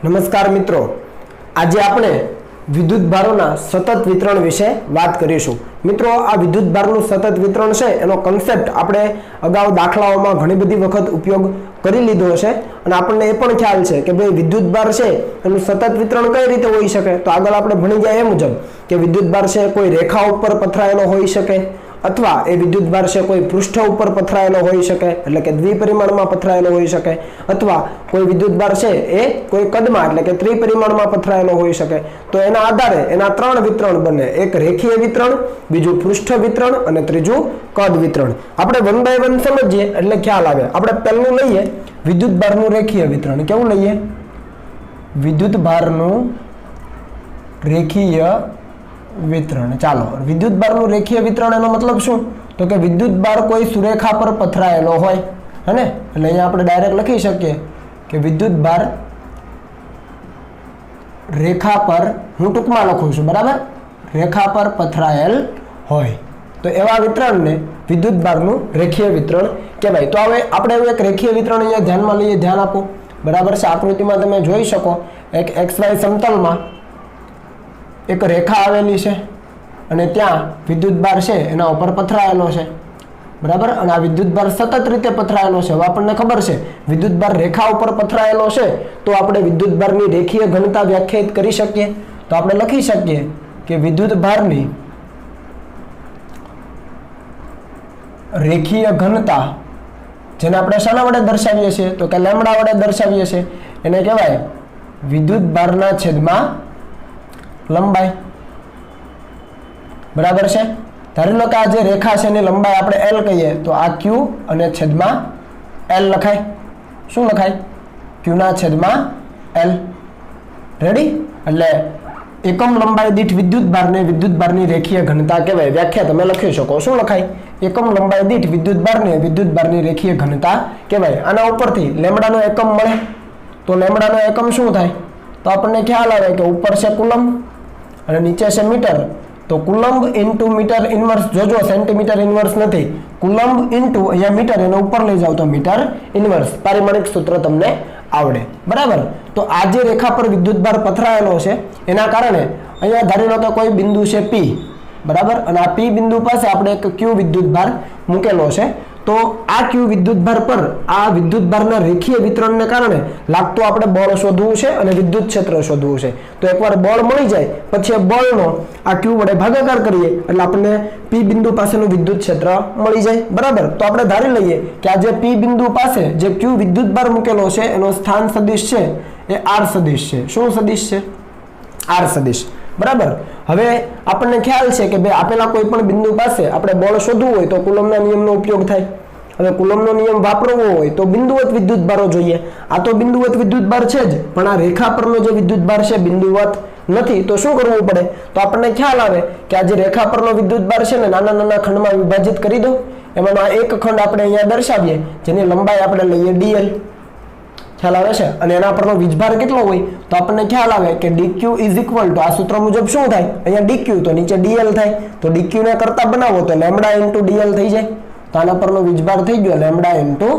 નમસ્કાર મિત્રો, આજે આપણે વિદ્યુત ભારોના સતત વિતરણ વિશે વાત કરીશું। મિત્રો, આ વિદ્યુત ભારનું સતત વિતરણ છે એનો કન્સેપ્ટ આપણે અગાઉ દાખલાઓમાં ઘણી બધી વખત ઉપયોગ કરી લીધો છે અને આપણને એ પણ ખ્યાલ છે કે ભાઈ વિદ્યુત ભાર છે એનું સતત વિતરણ કઈ રીતે હોઈ શકે। તો આગળ આપણે ભણી ગયા એ મુજબ કે વિદ્યુત ભાર છે કોઈ રેખા ઉપર પથરાયેલો હોઈ શકે અથવા એ વિદ્યુત ભાર છે કોઈ પૃષ્ઠ ઉપર પથરાયેલો હોઈ શકે, એટલે કે દ્વિપરિમાણમાં પથરાયેલો હોઈ શકે, અથવા કોઈ વિદ્યુત ભાર છે એ કોઈ કદમાં એટલે કે ત્રિપરિમાણમાં પથરાયેલો હોઈ શકે। તો એના આધારે એના ત્રણ વિતરણ બને, એક રેખીય વિતરણ, બીજું પૃષ્ઠ વિતરણ અને ત્રીજું કદ વિતરણ। આપણે વન બાય વન સમજીએ એટલે ખ્યાલ આવે। આપણે પહેલું લઈએ વિદ્યુત ભારનું રેખીય વિતરણ। કેવું લઈએ? વિદ્યુત ભારનું રેખીય વિતરણ। ચાલો, વિદ્યુત ભારનું રેખીય વિતરણ એનો મતલબ શું? તો કે વિદ્યુત ભાર કોઈ સુરેખા પર પથરાયેલો હોય, હે ને? એટલે અહીંયા આપણે ડાયરેક્ટ લખી શકીએ કે વિદ્યુત ભાર રેખા પર, હું ટૂંકમાં લખું છું, બરાબર, રેખા પર પથરાયેલ હોય તો એવા વિતરણને વિદ્યુત ભારનું રેખીય વિતરણ કહેવાય। તો હવે આપણે એવું એક રેખીય વિતરણ અહીંયા ધ્યાનમાં લઈએ, ધ્યાન આપો, બરાબર છે। આકૃતિમાં તમે જોઈ શકો એક XY સમતલમાં એક રેખા આવેલી છે અને ત્યાં વિદ્યુત ભાર છે એના ઉપર પથરાયેલો છે, બરાબર। અને આ વિદ્યુત ભાર સતત રીતે પથરાયેલો છે। હવે આપણને ખબર છે વિદ્યુત ભાર રેખા ઉપર પથરાયેલો છે તો આપણે વિદ્યુત ભારની રેખીય ઘનતા વ્યાખ્યાયિત કરી શકીએ। તો આપણે લખી શકીએ કે વિદ્યુત ભારની રેખીય ઘનતા, જેને આપણે શાના વડે દર્શાવીએ છીએ? તો કે લેમ્બડા વડે દર્શાવીએ છીએ। એને કહેવાય વિદ્યુત ભારના છેદમાં લંબાઈ, બરાબર છે। ધારી લો કે આ જે રેખા છે એની લંબાઈ આપણે L કહીએ તો આ Q અને છેદમાં L લખાય। શું લખાય? Q ના છેદમાં L। રેડી? એટલે એકમ લંબાઈ દીઠ વિદ્યુત ભારને વિદ્યુત ભારની રેખીય ઘનતા કહેવાય। વ્યાખ્યા તમે લખી શકો। શું લખાય? એકમ લંબાઈ દીઠ વિદ્યુત ભારને વિદ્યુત ભારની રેખીય ઘનતા કહેવાય। આના ઉપરથી લેમ્બડાનો એકમ મળે તો લેમ્બડાનો એકમ શું થાય? તો આપણને ખ્યાલ આવે કે ઉપર છે કુલમ્બ અને નીચે છે મીટર। તો કુલમ્બ ઇન્ટુ મીટર ઇનવર્સ, જોજો સેન્ટીમીટર ઇનવર્સ નથી, કુલમ્બ ઇન્ટુ અહીંયા મીટર, એને ઉપર લઈ જાવ તો મીટર ઇનવર્સ, પારિમાણિક સૂત્ર તમને આવડે, બરાબર। તો આ જે રેખા પર વિદ્યુત ભાર પથરાયેલો છે એના કારણે અહીંયા ધારી લો કે કોઈ બિંદુ છે P, બરાબર, અને આ P બિંદુ પાસે આપણે એક Q વિદ્યુત ભાર મૂકેલો છે। તો આ Q વિદ્યુત ભાર પર આ વિદ્યુત ભારના રેખીય વિતરણને કારણે લાગતું આપણે બળ શોધવું છે અને વિદ્યુત ક્ષેત્ર શોધવું છે। તો એકવાર બળ મળી જાય પછી બળનો આ Q વડે ભાગાકાર કરીએ એટલે આપણને P બિંદુ પાસેનું વિદ્યુત ક્ષેત્ર મળી જાય, બરાબર। તો આપણે ધારી લઈએ કે આ જે P બિંદુ પાસે જે Q વિદ્યુત ભાર મૂકેલો છે એનો સ્થાન સદિશ છે એ R સદિશ છે। શું સદિશ છે? R સદિશ, બરાબર। હવે આપણને ખ્યાલ છે કે ભાઈ આપેલા કોઈ પણ બિંદુ પાસે આપણે બળ શોધવું હોય તો કુલમ્બના નિયમનો ઉપયોગ થાય। હવે કુલમ્બનો નિયમ વાપરવો હોય તો બિંદુવત વિદ્યુત ભારો જોઈએ। આ તો બિંદુવત વિદ્યુત ભાર છે જ, પણ આ રેખા પરનો જે વિદ્યુત ભાર છે બિંદુવત નથી। તો શું કરવું પડે? તો આપણને ખ્યાલ આવે કે આ જે રેખા પરનો વિદ્યુત ભાર છે ને નાના નાના ખંડમાં વિભાજિત કરી દો। એમાંનો આ એક ખંડ આપણે અહીંયા દર્શાવીએ જેની લંબાઈ આપણે લઈએ dl, ખ્યાલ આવે છે? અને એના પરનો વીજભાર કેટલો હોય તો આપણને ખ્યાલ આવે કે dq ઇઝ ઇક્વલ ટુ, આ સૂત્ર મુજબ શું થાય? અહીંયા dq તો નીચે dl થાય, તો dq ને કરતા બનાવો તો લેમ્બડા ઇન્ટુ dl થઈ જાય। તો આના પરનો વીજભાર થઈ ગયો લેમ્બડા ઇન્ટુ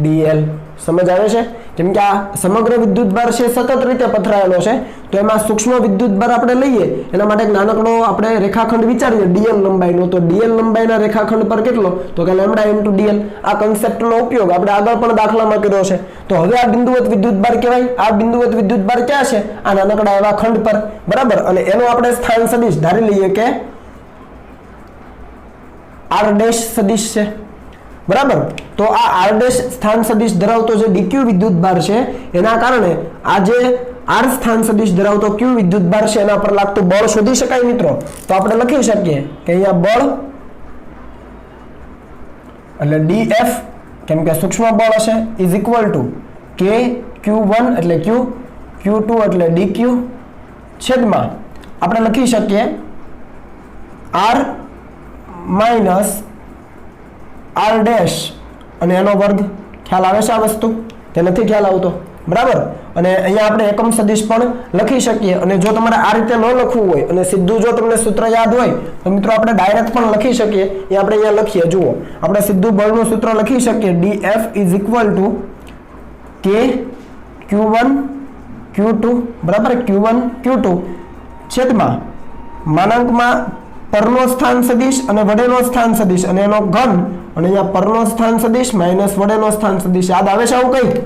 dl। સમજ આવે છે? કેમ કે આ સમગ્ર વિદ્યુત ભાર છે સતત રીતે પથરાયેલો છે તો એમાં સૂક્ષ્મ વિદ્યુત ભાર આપણે લઈએ એના માટે એક નાનકડો આપણે રેખાખંડ વિચારીએ dl લંબાઈનો। તો dl લંબાઈના રેખાખંડ પર કેટલો? તો કે લેમ્બડા ઇન્ટુ dl। આ કન્સેપ્ટનો ઉપયોગ આપણે આગળ પણ દાખલામાં કર્યો છે। તો હવે આ બિંદુવત વિદ્યુત ભાર કહેવાય। આ બિંદુવત વિદ્યુત ભાર ક્યાં છે? આ નાનકડા એવા ખંડ પર, બરાબર। અને એનો આપણે સ્થાન સદિશ ધારી લઈએ કે R ડેશ સદિશ છે, બરાબર। તો આ R ડેશ સ્થાન સદિશ ધરાવતો જે dq વિદ્યુત ભાર છે એના કારણે આ જે R સ્થાન સદિશ ધરાવતો q વિદ્યુત ભાર છે એના પર લાગતું બળ શોધી શકાય મિત્રો। તો આપણે લખી શકીએ કે અહીંયા બળ એટલે dF, કેમ કે સૂક્ષ્મ બળ હશે, is equal two k q1 એટલે q, q2 એટલે dq છેદમાં આપણે લખી શકીએ R માઇનસ R ડેશ અને એનો વર્ગ। ખ્યાલ આવે છે આ વસ્તુ કે નથી ખ્યાલ આવતો? બરાબર। અને અહીંયા આપણે એકમ સદિશ પણ લખી શકીએ। અને જો તમારે આ રીતે ન લખવું હોય અને સીધું જો તમને સૂત્ર યાદ હોય તો મિત્રો આપણે ડાયરેક્ટ પણ લખી શકીએ। એ આપણે અહીંયા લખીએ, જુઓ, આપણે સીધું બળનું સૂત્ર લખી શકીએ dF is equal two k q1 Q2 બરાબર Q1 Q2 છેદમાં માનાંકમાં પરનો સ્થાન સદિશ અને વડેનો સ્થાન સદિશ અને એનો ઘન અને અહીંયા પરનો સ્થાન સદિશ માઇનસ વડેનો સ્થાન સદિશ યાદ આવે છે આવું કઈ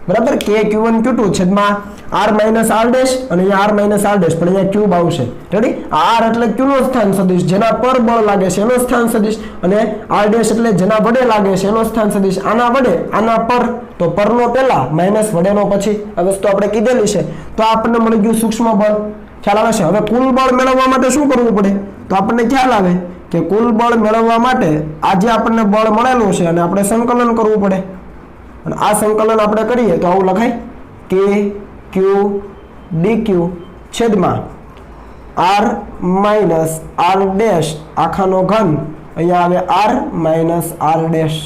બરાબર કે Q1 Q2 છેદમાં r માઇનસ r ડેશ અને અહીંયા r માઇનસ r ડેશ પણ અહીંયા ક્યુબ આવશે રેડી r એટલે q નો સ્થાન સદિશ જેના પર બળ લાગે છે એનો સ્થાન સદિશ અને r ડેશ એટલે જેના વડે લાગે છે એનો સ્થાન સદિશ આના વડે આના પર તો પરનો પહેલા માઇનસ વડેનો પછી આ વસ્તુ આપણે કીધેલી છે તો આપણને મળી ગયું સૂક્ષ્મ બળ ખ્યાલ આવે છે હવે કુલ બળ મેળવવા માટે શું કરવું પડે તો આપણને ખ્યાલ આવે કે કુલ બળ મેળવવા માટે આજે આપણને બળ મળેલું છે અને આપણે સંકલન કરવું પડે અને આ સંકલન આપણે કરીએ તો આવું લખાય કે Q dq છેદમાં r માઇનસ r ડેશ આખાનો ઘન અહીંયા આવે r માઇનસ r ડેશ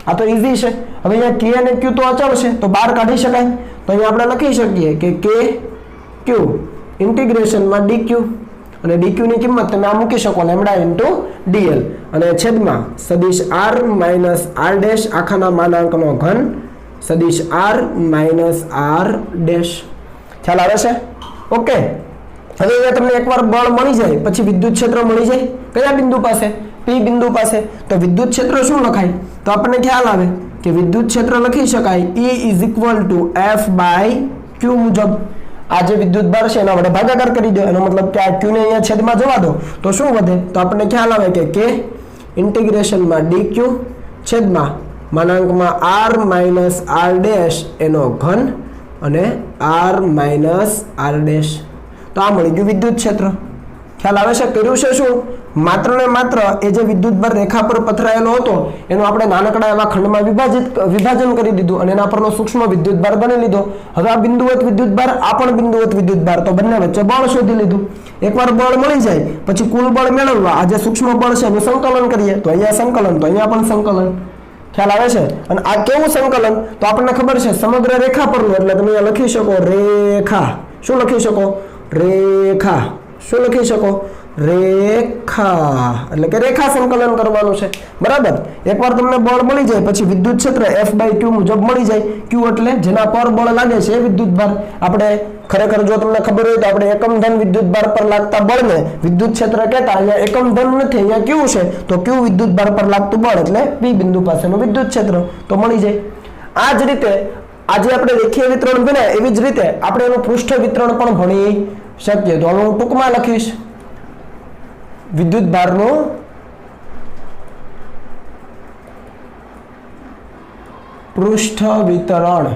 આ તો ઈઝી છે હવે અહીંયા k અને q તો અચળ છે તો બહાર કાઢી શકાય તો અહીંયા આપણે લખી શકીએ કે k q ઇન્ટિગ્રેશનમાં dq અને dq ની કિંમત તમે આ મૂકી શકો લેમ્ડા ઇન્ટુ dl અને છેદમાં સદિશ r માઇનસ r ડેશ આખાના માનાંકનો ઘન સદિશ r માઇનસ r ડેશ ખ્યાલ આવે છે ઓકે હવે અહીંયા તમને એકવાર બળ મળી જાય પછી વિદ્યુત ક્ષેત્ર મળી જાય કયા બિંદુ પાસે p બિંદુ પાસે તો વિદ્યુત ક્ષેત્ર શું લખાય તો આપણને ખ્યાલ આવે કે વિદ્યુત ક્ષેત્ર લખી શકાય E = F/Q મુજબ આ જે વિદ્યુત ભાર છે એના વડે ભાગાકાર કરી દો એનો મતલબ કે આ q ને અહીંયા છેદમાં જવા દો તો શું વધે તો આપણને ખ્યાલ આવે કે k ઇન્ટિગ્રેશનમાં dq છેદમાં માનાંકમાં r માઇનસ r ડેશ એનો ઘન અને r માઇનસ r ડેશ તો આ મળી ગયું વિદ્યુત ક્ષેત્ર ખ્યાલ આવે છે કર્યું છે શું માત્ર ને માત્ર એ જે વિદ્યુત ભાર રેખા પર પથરાયેલો હતો એનું આપણે નાનકડા એવા ખંડમાં વિભાજન કરી દીધું અને એના પરનો સૂક્ષ્મ વિદ્યુત ભાર ગણી લીધો હવે આ બિંદુવત વિદ્યુત ભાર આ પણ બિંદુવત વિદ્યુત ભાર તો બંને વચ્ચે બળ શોધી લીધું એકવાર બળ મળી જાય પછી કુલ બળ મેળવવા આ જે સૂક્ષ્મ બળ છે એનું સંકલન કરીએ તો અહીંયા સંકલન તો અહીંયા પણ સંકલન ખ્યાલ આવે છે અને આ કેવું સંકલન તો આપણને ખબર છે સમગ્ર રેખા પરનું એટલે તમે અહીંયા લખી શકો રેખા શું લખી શકો રેખા શું લખી શકો રેખા એટલે કે રેખા સંકલન કરવાનું છે બરાબર એકવાર તમને બળ મળી જાય પછી વિદ્યુત ક્ષેત્ર F/Q મુજબ મળી જાય Q એટલે જેના પર બળ લાગે છે એ વિદ્યુત ભાર આપણે ખરેખર જો તમને ખબર હોય તો આપણે એકમ ધન વિદ્યુત ભાર પર લાગતા બળને વિદ્યુત ક્ષેત્ર કહેતા અહીંયા એકમ ધન નથી અહીંયા Q છે તો Q વિદ્યુત ભાર પર લાગતું બળ એટલે P બિંદુ પાસેનું વિદ્યુત ક્ષેત્ર તો મળી જાય આ જ રીતે આજે આપણે રેખીય વિતરણ ભણ્યા એવી જ રીતે આપણે એનું પૃષ્ઠ વિતરણ પણ ભણી શકીએ તો હવે હું ટૂંકમાં લખીશ વિદ્યુત ભારનું પૃષ્ઠ વિતરણ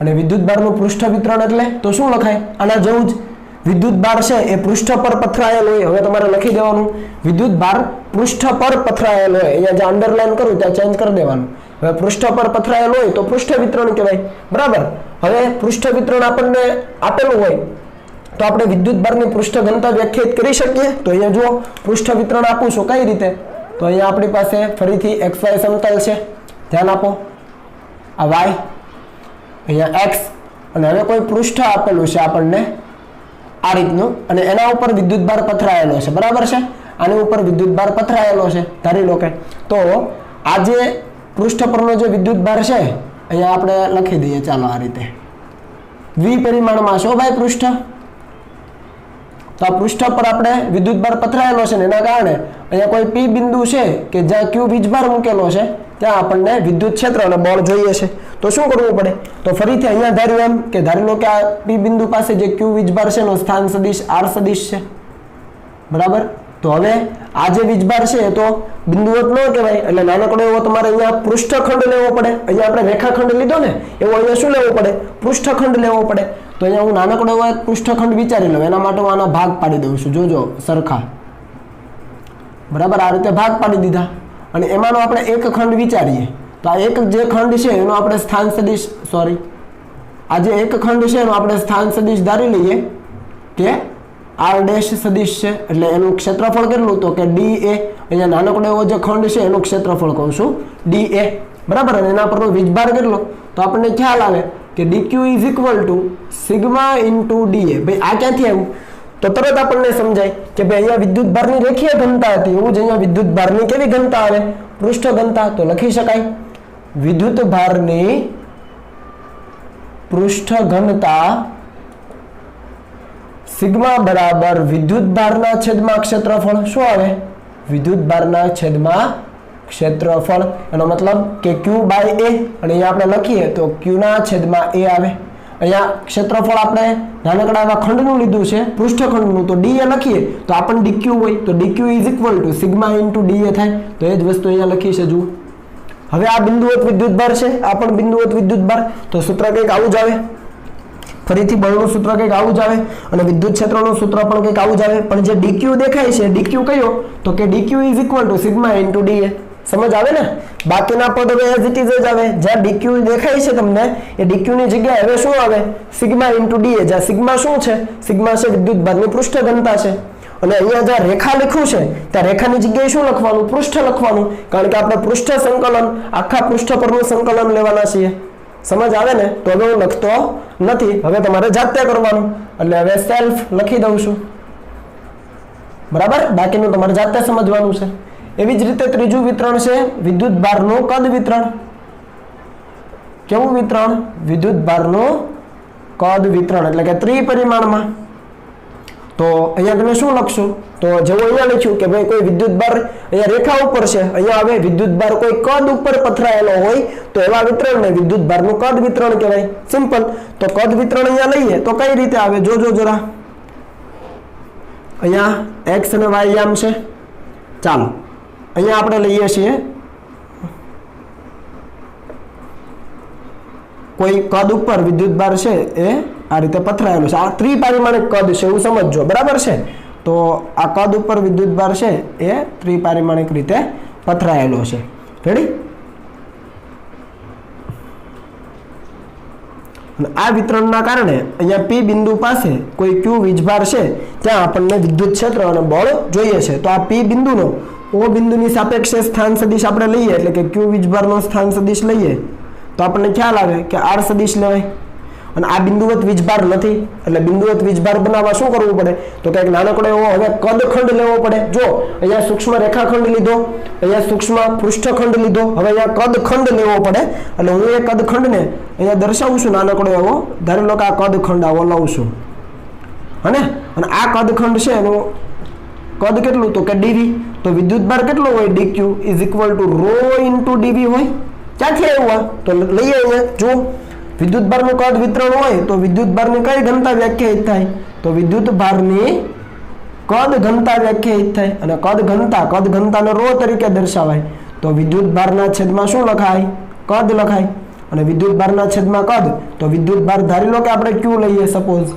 અને વિદ્યુત ભારનું પૃષ્ઠ વિતરણ એટલે તો શું લખાય આના જેવું જ વિદ્યુત ભાર છે એ પૃષ્ઠ પર પથરાયેલો હોય હવે તમારે લખી દેવાનું વિદ્યુત ભાર પૃષ્ઠ પર પથરાયેલો હોય અહીંયા જે અંડરલાઈન કરું ત્યાં ચેન્જ કરી દેવાનું હવે પૃષ્ઠ પર પથરાયેલો હોય તો પૃષ્ઠ વિતરણ કહેવાય બરાબર હવે પૃષ્ઠ વિતરણ આપણને આપેલું હોય તો આપણે વિદ્યુત ભારની પૃષ્ઠ ઘનતા વ્યાખ્યાયિત કરી શકીએ તો અહીંયા જુઓ પૃષ્ઠ વિતરણ આપું છું કઈ રીતે તો અહીંયા આપણી પાસે ફરીથી xy સમતલ છે ધ્યાન આપો આ y અહીંયા x અને હવે કોઈ પૃષ્ઠ આપેલું છે આપણને આ રીતનું અને એના ઉપર વિદ્યુત ભાર પથરાયેલો છે બરાબર છે આની ઉપર વિદ્યુત ભાર પથરાયેલો છે ધારી લો કે તો આ જે પૃષ્ઠ પરનો જે વિદ્યુત ભાર છે અહીંયા આપણે લખી દઈએ ચાલો આ રીતે દ્વિપરિમાણમાં છે ભાઈ પૃષ્ઠ તો આ પૃષ્ઠ પર આપણે વિદ્યુત ભાર પથરાયેલો છે ને એના કારણે અહીંયા કોઈ P બિંદુ છે કે જ્યાં Q વીજભાર મૂકેલો છે ત્યાં આપણને વિદ્યુત ક્ષેત્ર અને બળ જોઈએ છે તો શું કરવું પડે તો ફરીથી અહીંયા ધાર્યું એમ કે ધારી લો કે આ P બિંદુ પાસે જે Q વીજભાર છે એનો સ્થાન સદિશ r સદિશ છે બરાબર તો હવે આ જે વીજભાર છે એ તો બિંદુવત ન કહેવાય એટલે નાનકડો એવો તમારે અહીંયા પૃષ્ઠખંડ લેવો પડે અહીંયા આપણે રેખાખંડ લીધો ને એવો અહીંયા શું લેવો પડે પૃષ્ઠખંડ લેવો પડે તો અહીંયા હું નાનકડો એવો એક પૃષ્ઠખંડ વિચારી લઉં એના માટે હું આના ભાગ પાડી દઉં છું જોજો સરખા બરાબર આ રીતે ભાગ પાડી દીધા અને એમાંનો આપણે એક ખંડ વિચારીએ તો આ એક જે ખંડ છે એનો આપણે સ્થાન સદિશ સોરી આ જે એક ખંડ છે એનો આપણે સ્થાન સદિશ ધારી લઈએ કે r ડેશ સદિશ છે એટલે એનું ક્ષેત્રફળ કેટલું તો કે dA અહીંયા નાનકડો એવો જે ખંડ છે એનું ક્ષેત્રફળ કહું છું dA બરાબર અને એના પરનો વીજભાર કેટલો તો આપણને ખ્યાલ આવે કે dq = σ × dA ભાઈ આ ક્યાંથી આવ્યું તો તરત આપણને સમજાય કે ભાઈ અહીંયા વિદ્યુત ભારની રેખીય ઘનતા હતી એવું જ અહીંયા વિદ્યુત ભારની કેવી ઘનતા આવે પૃષ્ઠ ઘનતા તો લખી શકાય વિદ્યુત ભારની પૃષ્ઠ ઘનતા સિગ્મા બરાબર વિદ્યુત ભારના છેદમાં ક્ષેત્રફળ. શું આવે? વિદ્યુત ભારના છેદમાં ક્ષેત્રફળ. એનો મતલબ કે Q બાય A, અને અહીંયા આપણે લખીએ તો Q ના છેદમાં A આવે. અહીંયા ક્ષેત્રફળ આપણે નાનકડા એવા ખંડનું લીધું છે, પૃષ્ઠખંડનું, તો dA લખીએ તો આપણને dq હોય, તો dq is equal to sigma into dA થાય. તો એ જ વસ્તુ અહીંયા લખી છે. જુઓ, હવે આ બિંદુવત વિદ્યુત ભાર છે, આ પણ બિંદુવત વિદ્યુત ભાર, તો સૂત્ર કંઈક આવું જ આવે. ફરીથી બળનું સૂત્ર કંઈક આવું જ આવે, અને વિદ્યુત ક્ષેત્રનું સૂત્ર પણ કંઈક આવું જ આવે. પણ જે dq દેખાય છે, dq કયો? તો કે dq is equal to sigma into dA. સમજ આવે ને? બાકીના પદ હવે એઝ ઇટ ઇઝ જ આવે. જ્યાં dq દેખાય છે તમને, એ dq ની જગ્યાએ હવે શું આવે? Sigma into dA. જ્યાં સિગ્મા શું છે? સિગ્મા છે વિદ્યુત ભારની પૃષ્ઠ ઘનતા છે. અને અહીંયા જ્યાં રેખા લખ્યું છે, ત્યાં રેખાની જગ્યાએ શું લખવાનું? પૃષ્ઠ લખવાનું, કારણ કે આપણે પૃષ્ઠ સંકલન, આખા પૃષ્ઠ પરનું સંકલન લેવાના છીએ. સમજ આવે ને? તો હવે હું લખતો નથી, હવે તમારે જાતે કરવાનું. એટલે હવે સેલ્ફ લખી દઉં છું, બરાબર? બાકીનું તમારે જાતે સમજવાનું છે. એવી જ રીતે ત્રીજું વિતરણ છે વિદ્યુત ભારનું કદ વિતરણ. કેવું વિતરણ? વિદ્યુત ભારનું કદ વિતરણ, એટલે કે ત્રિપરિમાણમાં. તો અહીંયા તમે શું લખશો? તો જેવું અહીંયા લખ્યું કે ભાઈ કોઈ વિદ્યુત ભાર અહીંયા રેખા ઉપર છે, અહીંયા હવે વિદ્યુત ભાર કોઈ કદ ઉપર પથરાયેલો હોય તો એવા વિતરણને વિદ્યુત ભારનું કદ વિતરણ કહેવાય. સિમ્પલ. તો કદ વિતરણ અહીંયા લઈએ તો કઈ રીતે આવે? જોજો જરા. અહીંયા x અને y યામ છે. ચાલો અહીંયા આપણે લઈએ છીએ કોઈ કદ ઉપર વિદ્યુત ભાર છે એ આ રીતે પથરાયેલું છે. આ ત્રિપારિમાણિક કદ છે એવું સમજજો, બરાબર છે? તો આ કદ ઉપર વિદ્યુત ભાર છે એ ત્રિપારિમાણિક રીતે પથરાયેલો છે. રેડી? આ વિતરણના કારણે અહીંયા P બિંદુ પાસે કોઈ Q વીજભાર છે, ત્યાં આપણને વિદ્યુત ક્ષેત્ર અને બળ જોઈએ છે. તો આ P બિંદુનો O બિંદુની સાપેક્ષે સ્થાન સદિશ આપણે લઈએ, એટલે કે Q વીજભારનો સ્થાન સદિશ લઈએ તો આપણને ખ્યાલ આવે કે R સદિશ લેવાય. અને આ બિંદુવત વીજભાર નથી, એટલે બિંદુવત વીજભાર બનાવવા શું કરવું પડે? તો કંઈક નાનકડો એવો હવે કદખંડ લેવો પડે. જો અહીંયા સૂક્ષ્મ રેખાખંડ લીધો, અહીંયા સૂક્ષ્મ પૃષ્ઠખંડ લીધો, હવે અહીંયા કદખંડ લેવો પડે. એટલે હું એ કદખંડને અહીંયા દર્શાવું છું નાનકડો એવો. ધારી લો કે આ કદખંડ આવો લઉં છું, અને આ કદખંડ છે એનું કદ કેટલું? તો કે dv. તો વિદ્યુત ભાર કેટલો હોય? dq is equal to rho into dv હોય. ક્યાંથી આવ્યું? તો લઈએ અહીંયા. જો વિદ્યુત ભારનું કદ વિતરણ હોય તો વિદ્યુત ભારની કઈ ઘનતા વ્યાખ્યાયિત થાય? તો વિદ્યુત ભારની કદ ઘનતા વ્યાખ્યાયિત થાય. અને કદ ઘનતાને રો તરીકે દર્શાવાય. તો વિદ્યુત ભારના છેદમાં શું લખાય? કદ લખાય. અને વિદ્યુત ભારના છેદમાં કદ, તો વિદ્યુત ભાર ધારી લો કે આપણે Q લઈએ સપોઝ.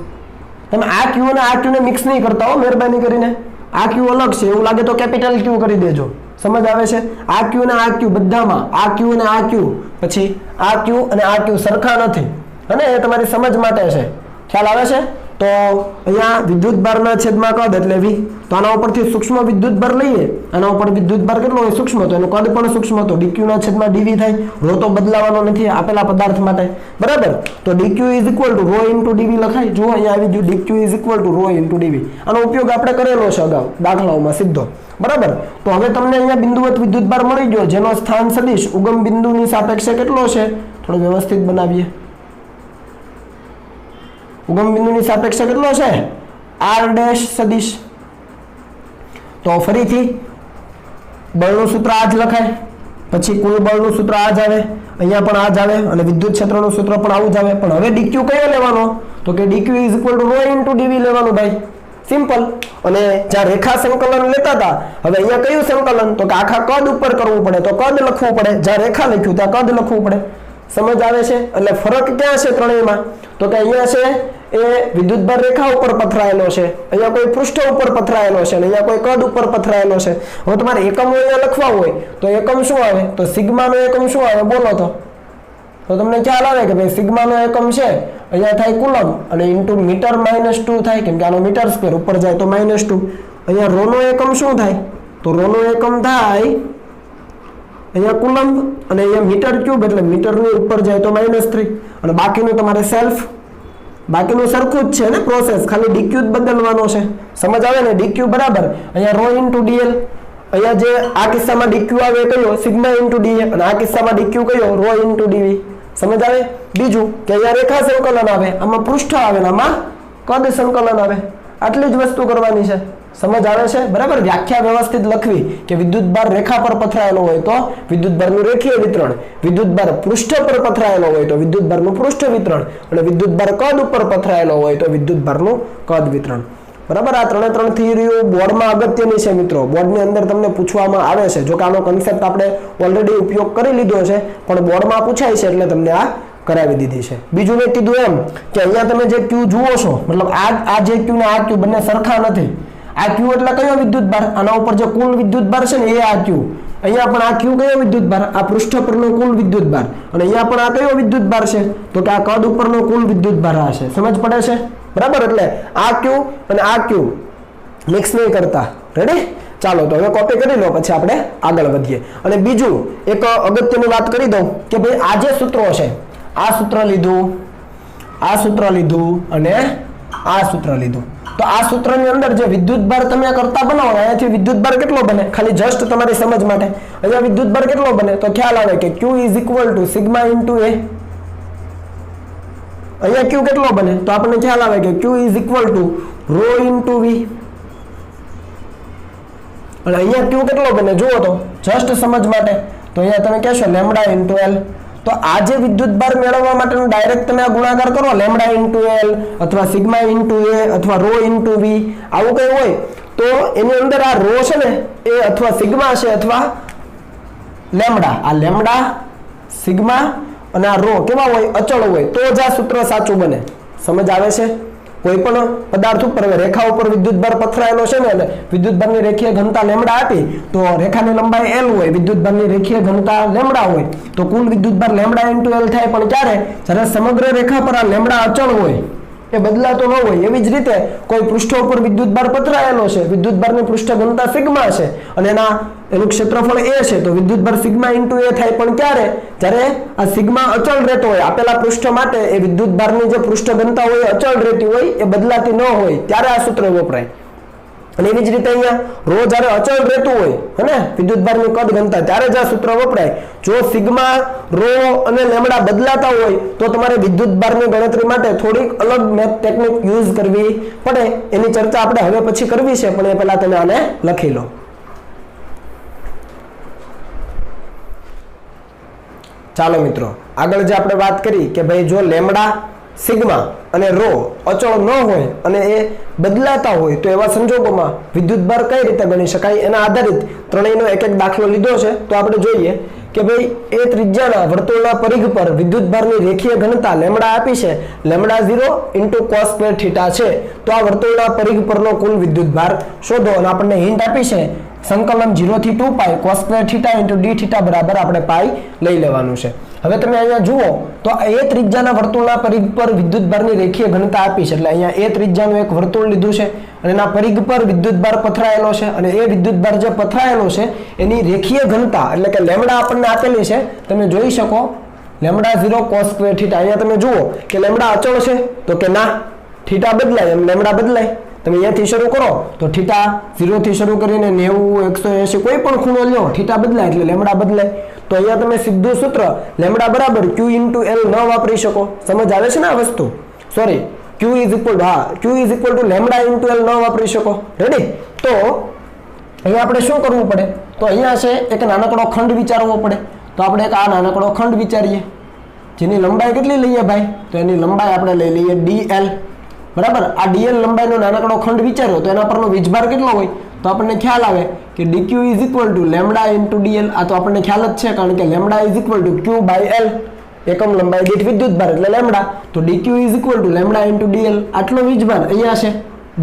તમે આ Q અને આ Q ને મિક્સ નહીં કરતા હો, મહેરબાની કરીને. આ Q અલગ છે, એવું લાગે તો કેપિટલ Q કરી દેજો. સમજ આવે છે? આ Q અને આ Q બધામાં, આ Q અને આ Q, પછી આ Q અને આ Q સરખા નથી, અને એ તમારી સમજ માટે છે. ખ્યાલ આવે છે? તો અહીંયા વિદ્યુત ભારના છેદમાં કદ એટલે V. તો આના ઉપરથી સૂક્ષ્મ વિદ્યુત ભાર લઈએ, આના ઉપર વિદ્યુત ભાર કેટલો હોય? સૂક્ષ્મ, તો એનું કદ પણ સૂક્ષ્મ, તો dq ના છેદમાં dv થાય. રો તો બદલાવાનો નથી આપેલા પદાર્થ માટે, બરાબર? તો dq is equal to rho into dv લખાય. જો અહીંયા આવી ગયું dq is equal to rho into dv. આનો ઉપયોગ આપણે કરેલો છે અગાઉ દાખલાઓમાં સીધો, બરાબર? તો હવે તમને અહીંયા બિંદુવત વિદ્યુત ભાર મળી ગયો, જેનો સ્થાન સદિશ ઉગમ બિંદુની સાપેક્ષે કેટલો છે? થોડો વ્યવસ્થિત બનાવીએ. ઉગમ બિંદુની સાપેક્ષે કેટલો છે? r ડેશ સદિશ. તો ફરીથી બળનું સૂત્ર આ જ લખાય, પછી કુલ બળનું સૂત્ર આ જ આવે, અહીંયા પણ આ જ આવે, અને વિદ્યુત ક્ષેત્રનું સૂત્ર પણ આવું જ આવે. પણ હવે dq કયો લેવાનો? તો કે dq is equal to rho into dv લેવાનું ભાઈ. સિમ્પલ. અને જ્યાં રેખા સંકલન લેતા હતા, હવે અહીંયા કયું સંકલન? તો કે આખા કદ ઉપર કરવું પડે, તો કદ લખવું પડે. જ્યાં રેખા લખ્યું ત્યાં કદ લખવું પડે. સમજ આવે છે? એટલે ફરક ક્યાં છે ત્રણેયમાં? તો કે અહીંયા છે એ વિદ્યુત ભાર રેખા ઉપર પથરાયેલો છે, અહીંયા કોઈ પૃષ્ઠ ઉપર પથરાયેલો છે, અને અહીંયા કોઈ કદ ઉપર પથરાયેલો છે. હવે તમારે એકમો અહીંયા લખવા હોય તો એકમ શું આવે? તો સિગ્માનો એકમ શું આવે? બોલો તો તમને ખ્યાલ આવે કે ભાઈ સિગ્માનો એકમ છે અહીંયા થાય કુલમ, અને ઇન્ટુ મીટર -2 થાય, કેમ કે આનો મીટર સ્ક્વેર ઉપર જાય તો -2. અહીંયા રોનો એકમ શું થાય? તો રોનો એકમ થાય અહીંયા કુલમ, અને અહીંયા મીટર ક્યુબ, એટલે મીટરની ઉપર જાય તો -3. અને બાકીનું તમારે સેલ્ફ, બાકીનું સરખું જ છે ને પ્રોસેસ, ખાલી dq જ બદલવાનો છે. સમજ આવે ને? dq બરાબર અહીંયા રો ઇન્ટુ dl. અહીંયા જે આ કિસ્સામાં dq આવે કયો? સિગ્મા ઇન્ટુ dA, અને આ કિસ્સામાં dq કયો? Rho into dv. સમજ આવે? બીજું કે અહીંયા રેખા સંકલન આવે, આમાં પૃષ્ઠ આવે ને આમાં કદ સંકલન આવે, આટલી જ વસ્તુ કરવાની છે. સમજ આવે છે? બરાબર. વ્યાખ્યા વ્યવસ્થિત લખવી કે વિદ્યુતભાર રેખા પર પથરાયેલો હોય તો વિદ્યુતભારનું રેખીય વિતરણ, વિદ્યુતભાર પૃષ્ઠ પર પથરાયેલો હોય તો વિદ્યુતભારનું પૃષ્ઠ વિતરણ, અને વિદ્યુતભાર કદ ઉપર પથરાયેલો હોય તો વિદ્યુતભારનું કદ વિતરણ. બરાબર. આ ત્રણ થિયરીઓ બોર્ડમાં અગત્યની છે મિત્રો. બોર્ડની અંદર તમને પૂછવામાં આવે છે. જો કે આનો કન્સેપ્ટ આપણે ઓલરેડી ઉપયોગ કરી લીધો છે, પણ બોર્ડમાં પૂછાય છે એટલે તમને આ કરાવી દીધી છે. બીજું મેં કીધું એમ કે અહીંયા તમે જે ક્યુ જુઓ છો, મતલબ આ જે ક્યુ ને આ ક્યુ બંને સરખા નથી. આ ક્યુ એટલે કયો વિદ્યુતભાર? આના ઉપર જે કુલ વિદ્યુતભાર છે ને એ આ ક્યુ. અહીંયા પણ આ ક્યુ કયો વિદ્યુતભાર? આ પૃષ્ઠ પરનો કુલ વિદ્યુતભાર. અને અહીંયા પણ આ કયો વિદ્યુતભાર છે? તો કે આ કદ ઉપરનો કુલ વિદ્યુતભાર આ છે. સમજ પડે છે? બરાબર. એટલે આ ક્યુ અને આ ક્યુ મિક્સ નહીં કરતા. રેડી? ચાલો તો હવે કોપી કરી લો, પછી આપણે આગળ વધીએ. અને બીજું એક અગત્યની વાત કરી દઉં કે ભાઈ આ જે સૂત્રો છે, આ સૂત્ર લીધું, આ સૂત્ર લીધું અને આ સૂત્ર લીધું. તો આ સૂત્રની અંદર જે વિદ્યુતભાર તમે કરતા બનાવો, અહીંયાથી વિદ્યુતભાર કેટલો બને? ખાલી જસ્ટ તમારી સમજ માટે અહીંયા વિદ્યુતભાર કેટલો બને? તો ખ્યાલ આવે કે Q = સિગ્મા ઇન્ટુ A. અહીંયા Q કેટલો બને? તો આપણને ખ્યાલ આવે કે Q = ρ ઇન્ટુ V. અને અહીંયા Q કેટલો બને જુઓ તો, જસ્ટ સમજ માટે. તો અહીંયા તમે કહેશો લેમ્ડા ઇન્ટુ L. તો આ જે વિદ્યુતભાર મેળવવા માટેનો ડાયરેક્ટ તમે આ ગુણાકાર કરો, લેમ્ડા ઇન્ટુ L અથવા સિગ્મા ઇન્ટુ A અથવા ρ ઇન્ટુ V, આવું કંઈ હોય તો એની અંદર આ ρ છે ને એ અથવા સિગ્મા છે અથવા લેમ્ડા. આ લેમ્ડા, સિગ્મા અને આ ρ કેવા હોય? અચળ હોય. તો જ આ સૂત્ર સાચું બને. સમજ આવે છે? કોઈ પણ પદાર્થ ઉપર રેખા ઉપર વિદ્યુતભાર પથરાયેલો છે ને, એટલે વિદ્યુતભારની રેખીય ઘનતા લેમ્ડા આપી તો રેખાની લંબાઈ L હોય, વિદ્યુતભારની રેખીય ઘનતા લેમ્ડા હોય, તો કુલ વિદ્યુતભાર લેમ્ડા ઇન્ટુ L થાય. પણ ક્યારે? જ્યારે સમગ્ર રેખા પર આ લેમ્ડા અચળ હોય, એ બદલાતો ન હોય. એવી જ રીતે કોઈ પૃષ્ઠ ઉપર વિદ્યુતભાર પથરાયેલો છે, વિદ્યુતભારની પૃષ્ઠ ઘનતા સિગ્મા છે અને એનું ક્ષેત્રફળ A છે, તો વિદ્યુતભાર સિગ્મા ઇન્ટુ A થાય. પણ ક્યારે? જ્યારે આ સિગ્મા અચળ રહેતો હોય, આપેલા પૃષ્ઠ માટે એ વિદ્યુતભારની જે પૃષ્ઠ ઘનતા હોય અચળ રહેતી હોય, એ બદલાતી ન હોય, ત્યારે આ સૂત્ર વપરાય. અને એવી જ રીતે અહીંયા ρ જ્યારે અચળ રહેતું હોય હે વિદ્યુતભારની કદ ઘનતા, ત્યારે જ આ સૂત્ર વપરાય. જો સિગ્મા, ρ અને લેમ્ડા બદલાતા હોય તો તમારે વિદ્યુતભારની ગણતરી માટે થોડીક અલગ મેથ ટેકનિક યુઝ કરવી પડે. એની ચર્ચા આપણે હવે પછી કરવી છે, પણ એ પહેલા તમે આને લખી લો. ચાલો મિત્રો, આગળ જે આપણે વાત કરી કે ભાઈ જો લેમ્ડા, સિગ્મા અને ρ અચળ ન હોય અને એ બદલાતા હોય તો એવા સંજોગોમાં વિદ્યુતભાર કઈ રીતે ગણી શકાય, એના આધારિત ત્રણેયનો એક એક દાખલો લીધો છે. તો આપણે જોઈએ કે ભાઈ એ ત્રિજ્યાના વર્તુળના પરિઘ પર વિદ્યુતભારની રેખીય ઘનતા લેમ્ડા આપી છે, લેમ્ડા 0 * cos² θ છે. તો આ વર્તુળના પરિઘ પરનો કુલ વિદ્યુતભાર શોધો. અને આપણને હિન્ટ આપી છે સંકલન 0 થી 2π cos² θ * dθ બરાબર આપણે પાઈ લઈ લેવાનું છે. હવે તમે અહીંયા જુઓ તો એ ત્રિજ્યાના વર્તુળના પરિઘ પર વિદ્યુતભારની રેખીય ઘનતા આપી છે, એટલે અહીંયા એ ત્રિજ્યાનું એક વર્તુળ લીધું છે અને એના પરિઘ પર વિદ્યુતભાર પથરાયેલો છે, અને એ વિદ્યુતભાર જે પથરાયેલો છે એની રેખીય ઘનતા એટલે કે લેમ્ડા આપણને આપેલી છે. તમે જોઈ શકો લેમ્ડા 0 cos² θ. અહીંયા તમે જુઓ કે લેમ્ડા અચળ છે તો કે ના, થીટા બદલાય એમ લેમ્ડા બદલાય. તમે અહીંયાથી શરૂ કરો તો થીટા 0 થી શરૂ કરીને 90, 180 કોઈ પણ ખૂણો લ્યો, થીટા બદલાય એટલે લેમ્ડા બદલાય. તો અહીંયા તમે સીધું સૂત્ર લેમ્ડા બરાબર Q * L ન વાપરી શકો. સમજ આવે છે ને આ વસ્તુ? સોરી, Q = લેમ્ડા * L ન વાપરી શકો. રેડી? તો અહીંયા આપણે શું કરવું પડે? તો અહીંયા છે એક નાનકડો ખંડ વિચારવો પડે. તો આપણે એક આ નાનકડો ખંડ વિચારીએ, જેની લંબાઈ કેટલી લઈએ ભાઈ? તો એની લંબાઈ આપણે લઈ લઈએ dl. બરાબર? આ dl લંબાઈનો નાનકડો ખંડ વિચાર્યો તો એના પરનો વીજભાર કેટલો હોય? તો આપણને ખ્યાલ આવે કે dq = લેમ્ડા * dl. આ તો આપણને ખ્યાલ જ છે, કારણ કે લેમ્ડા = q/l, એકમ લંબાઈ દીઠ વિદ્યુતભાર એટલે લેમ્ડા. તો dq = લેમ્ડા * dl. આટલો વીજભાર અહીંયા છે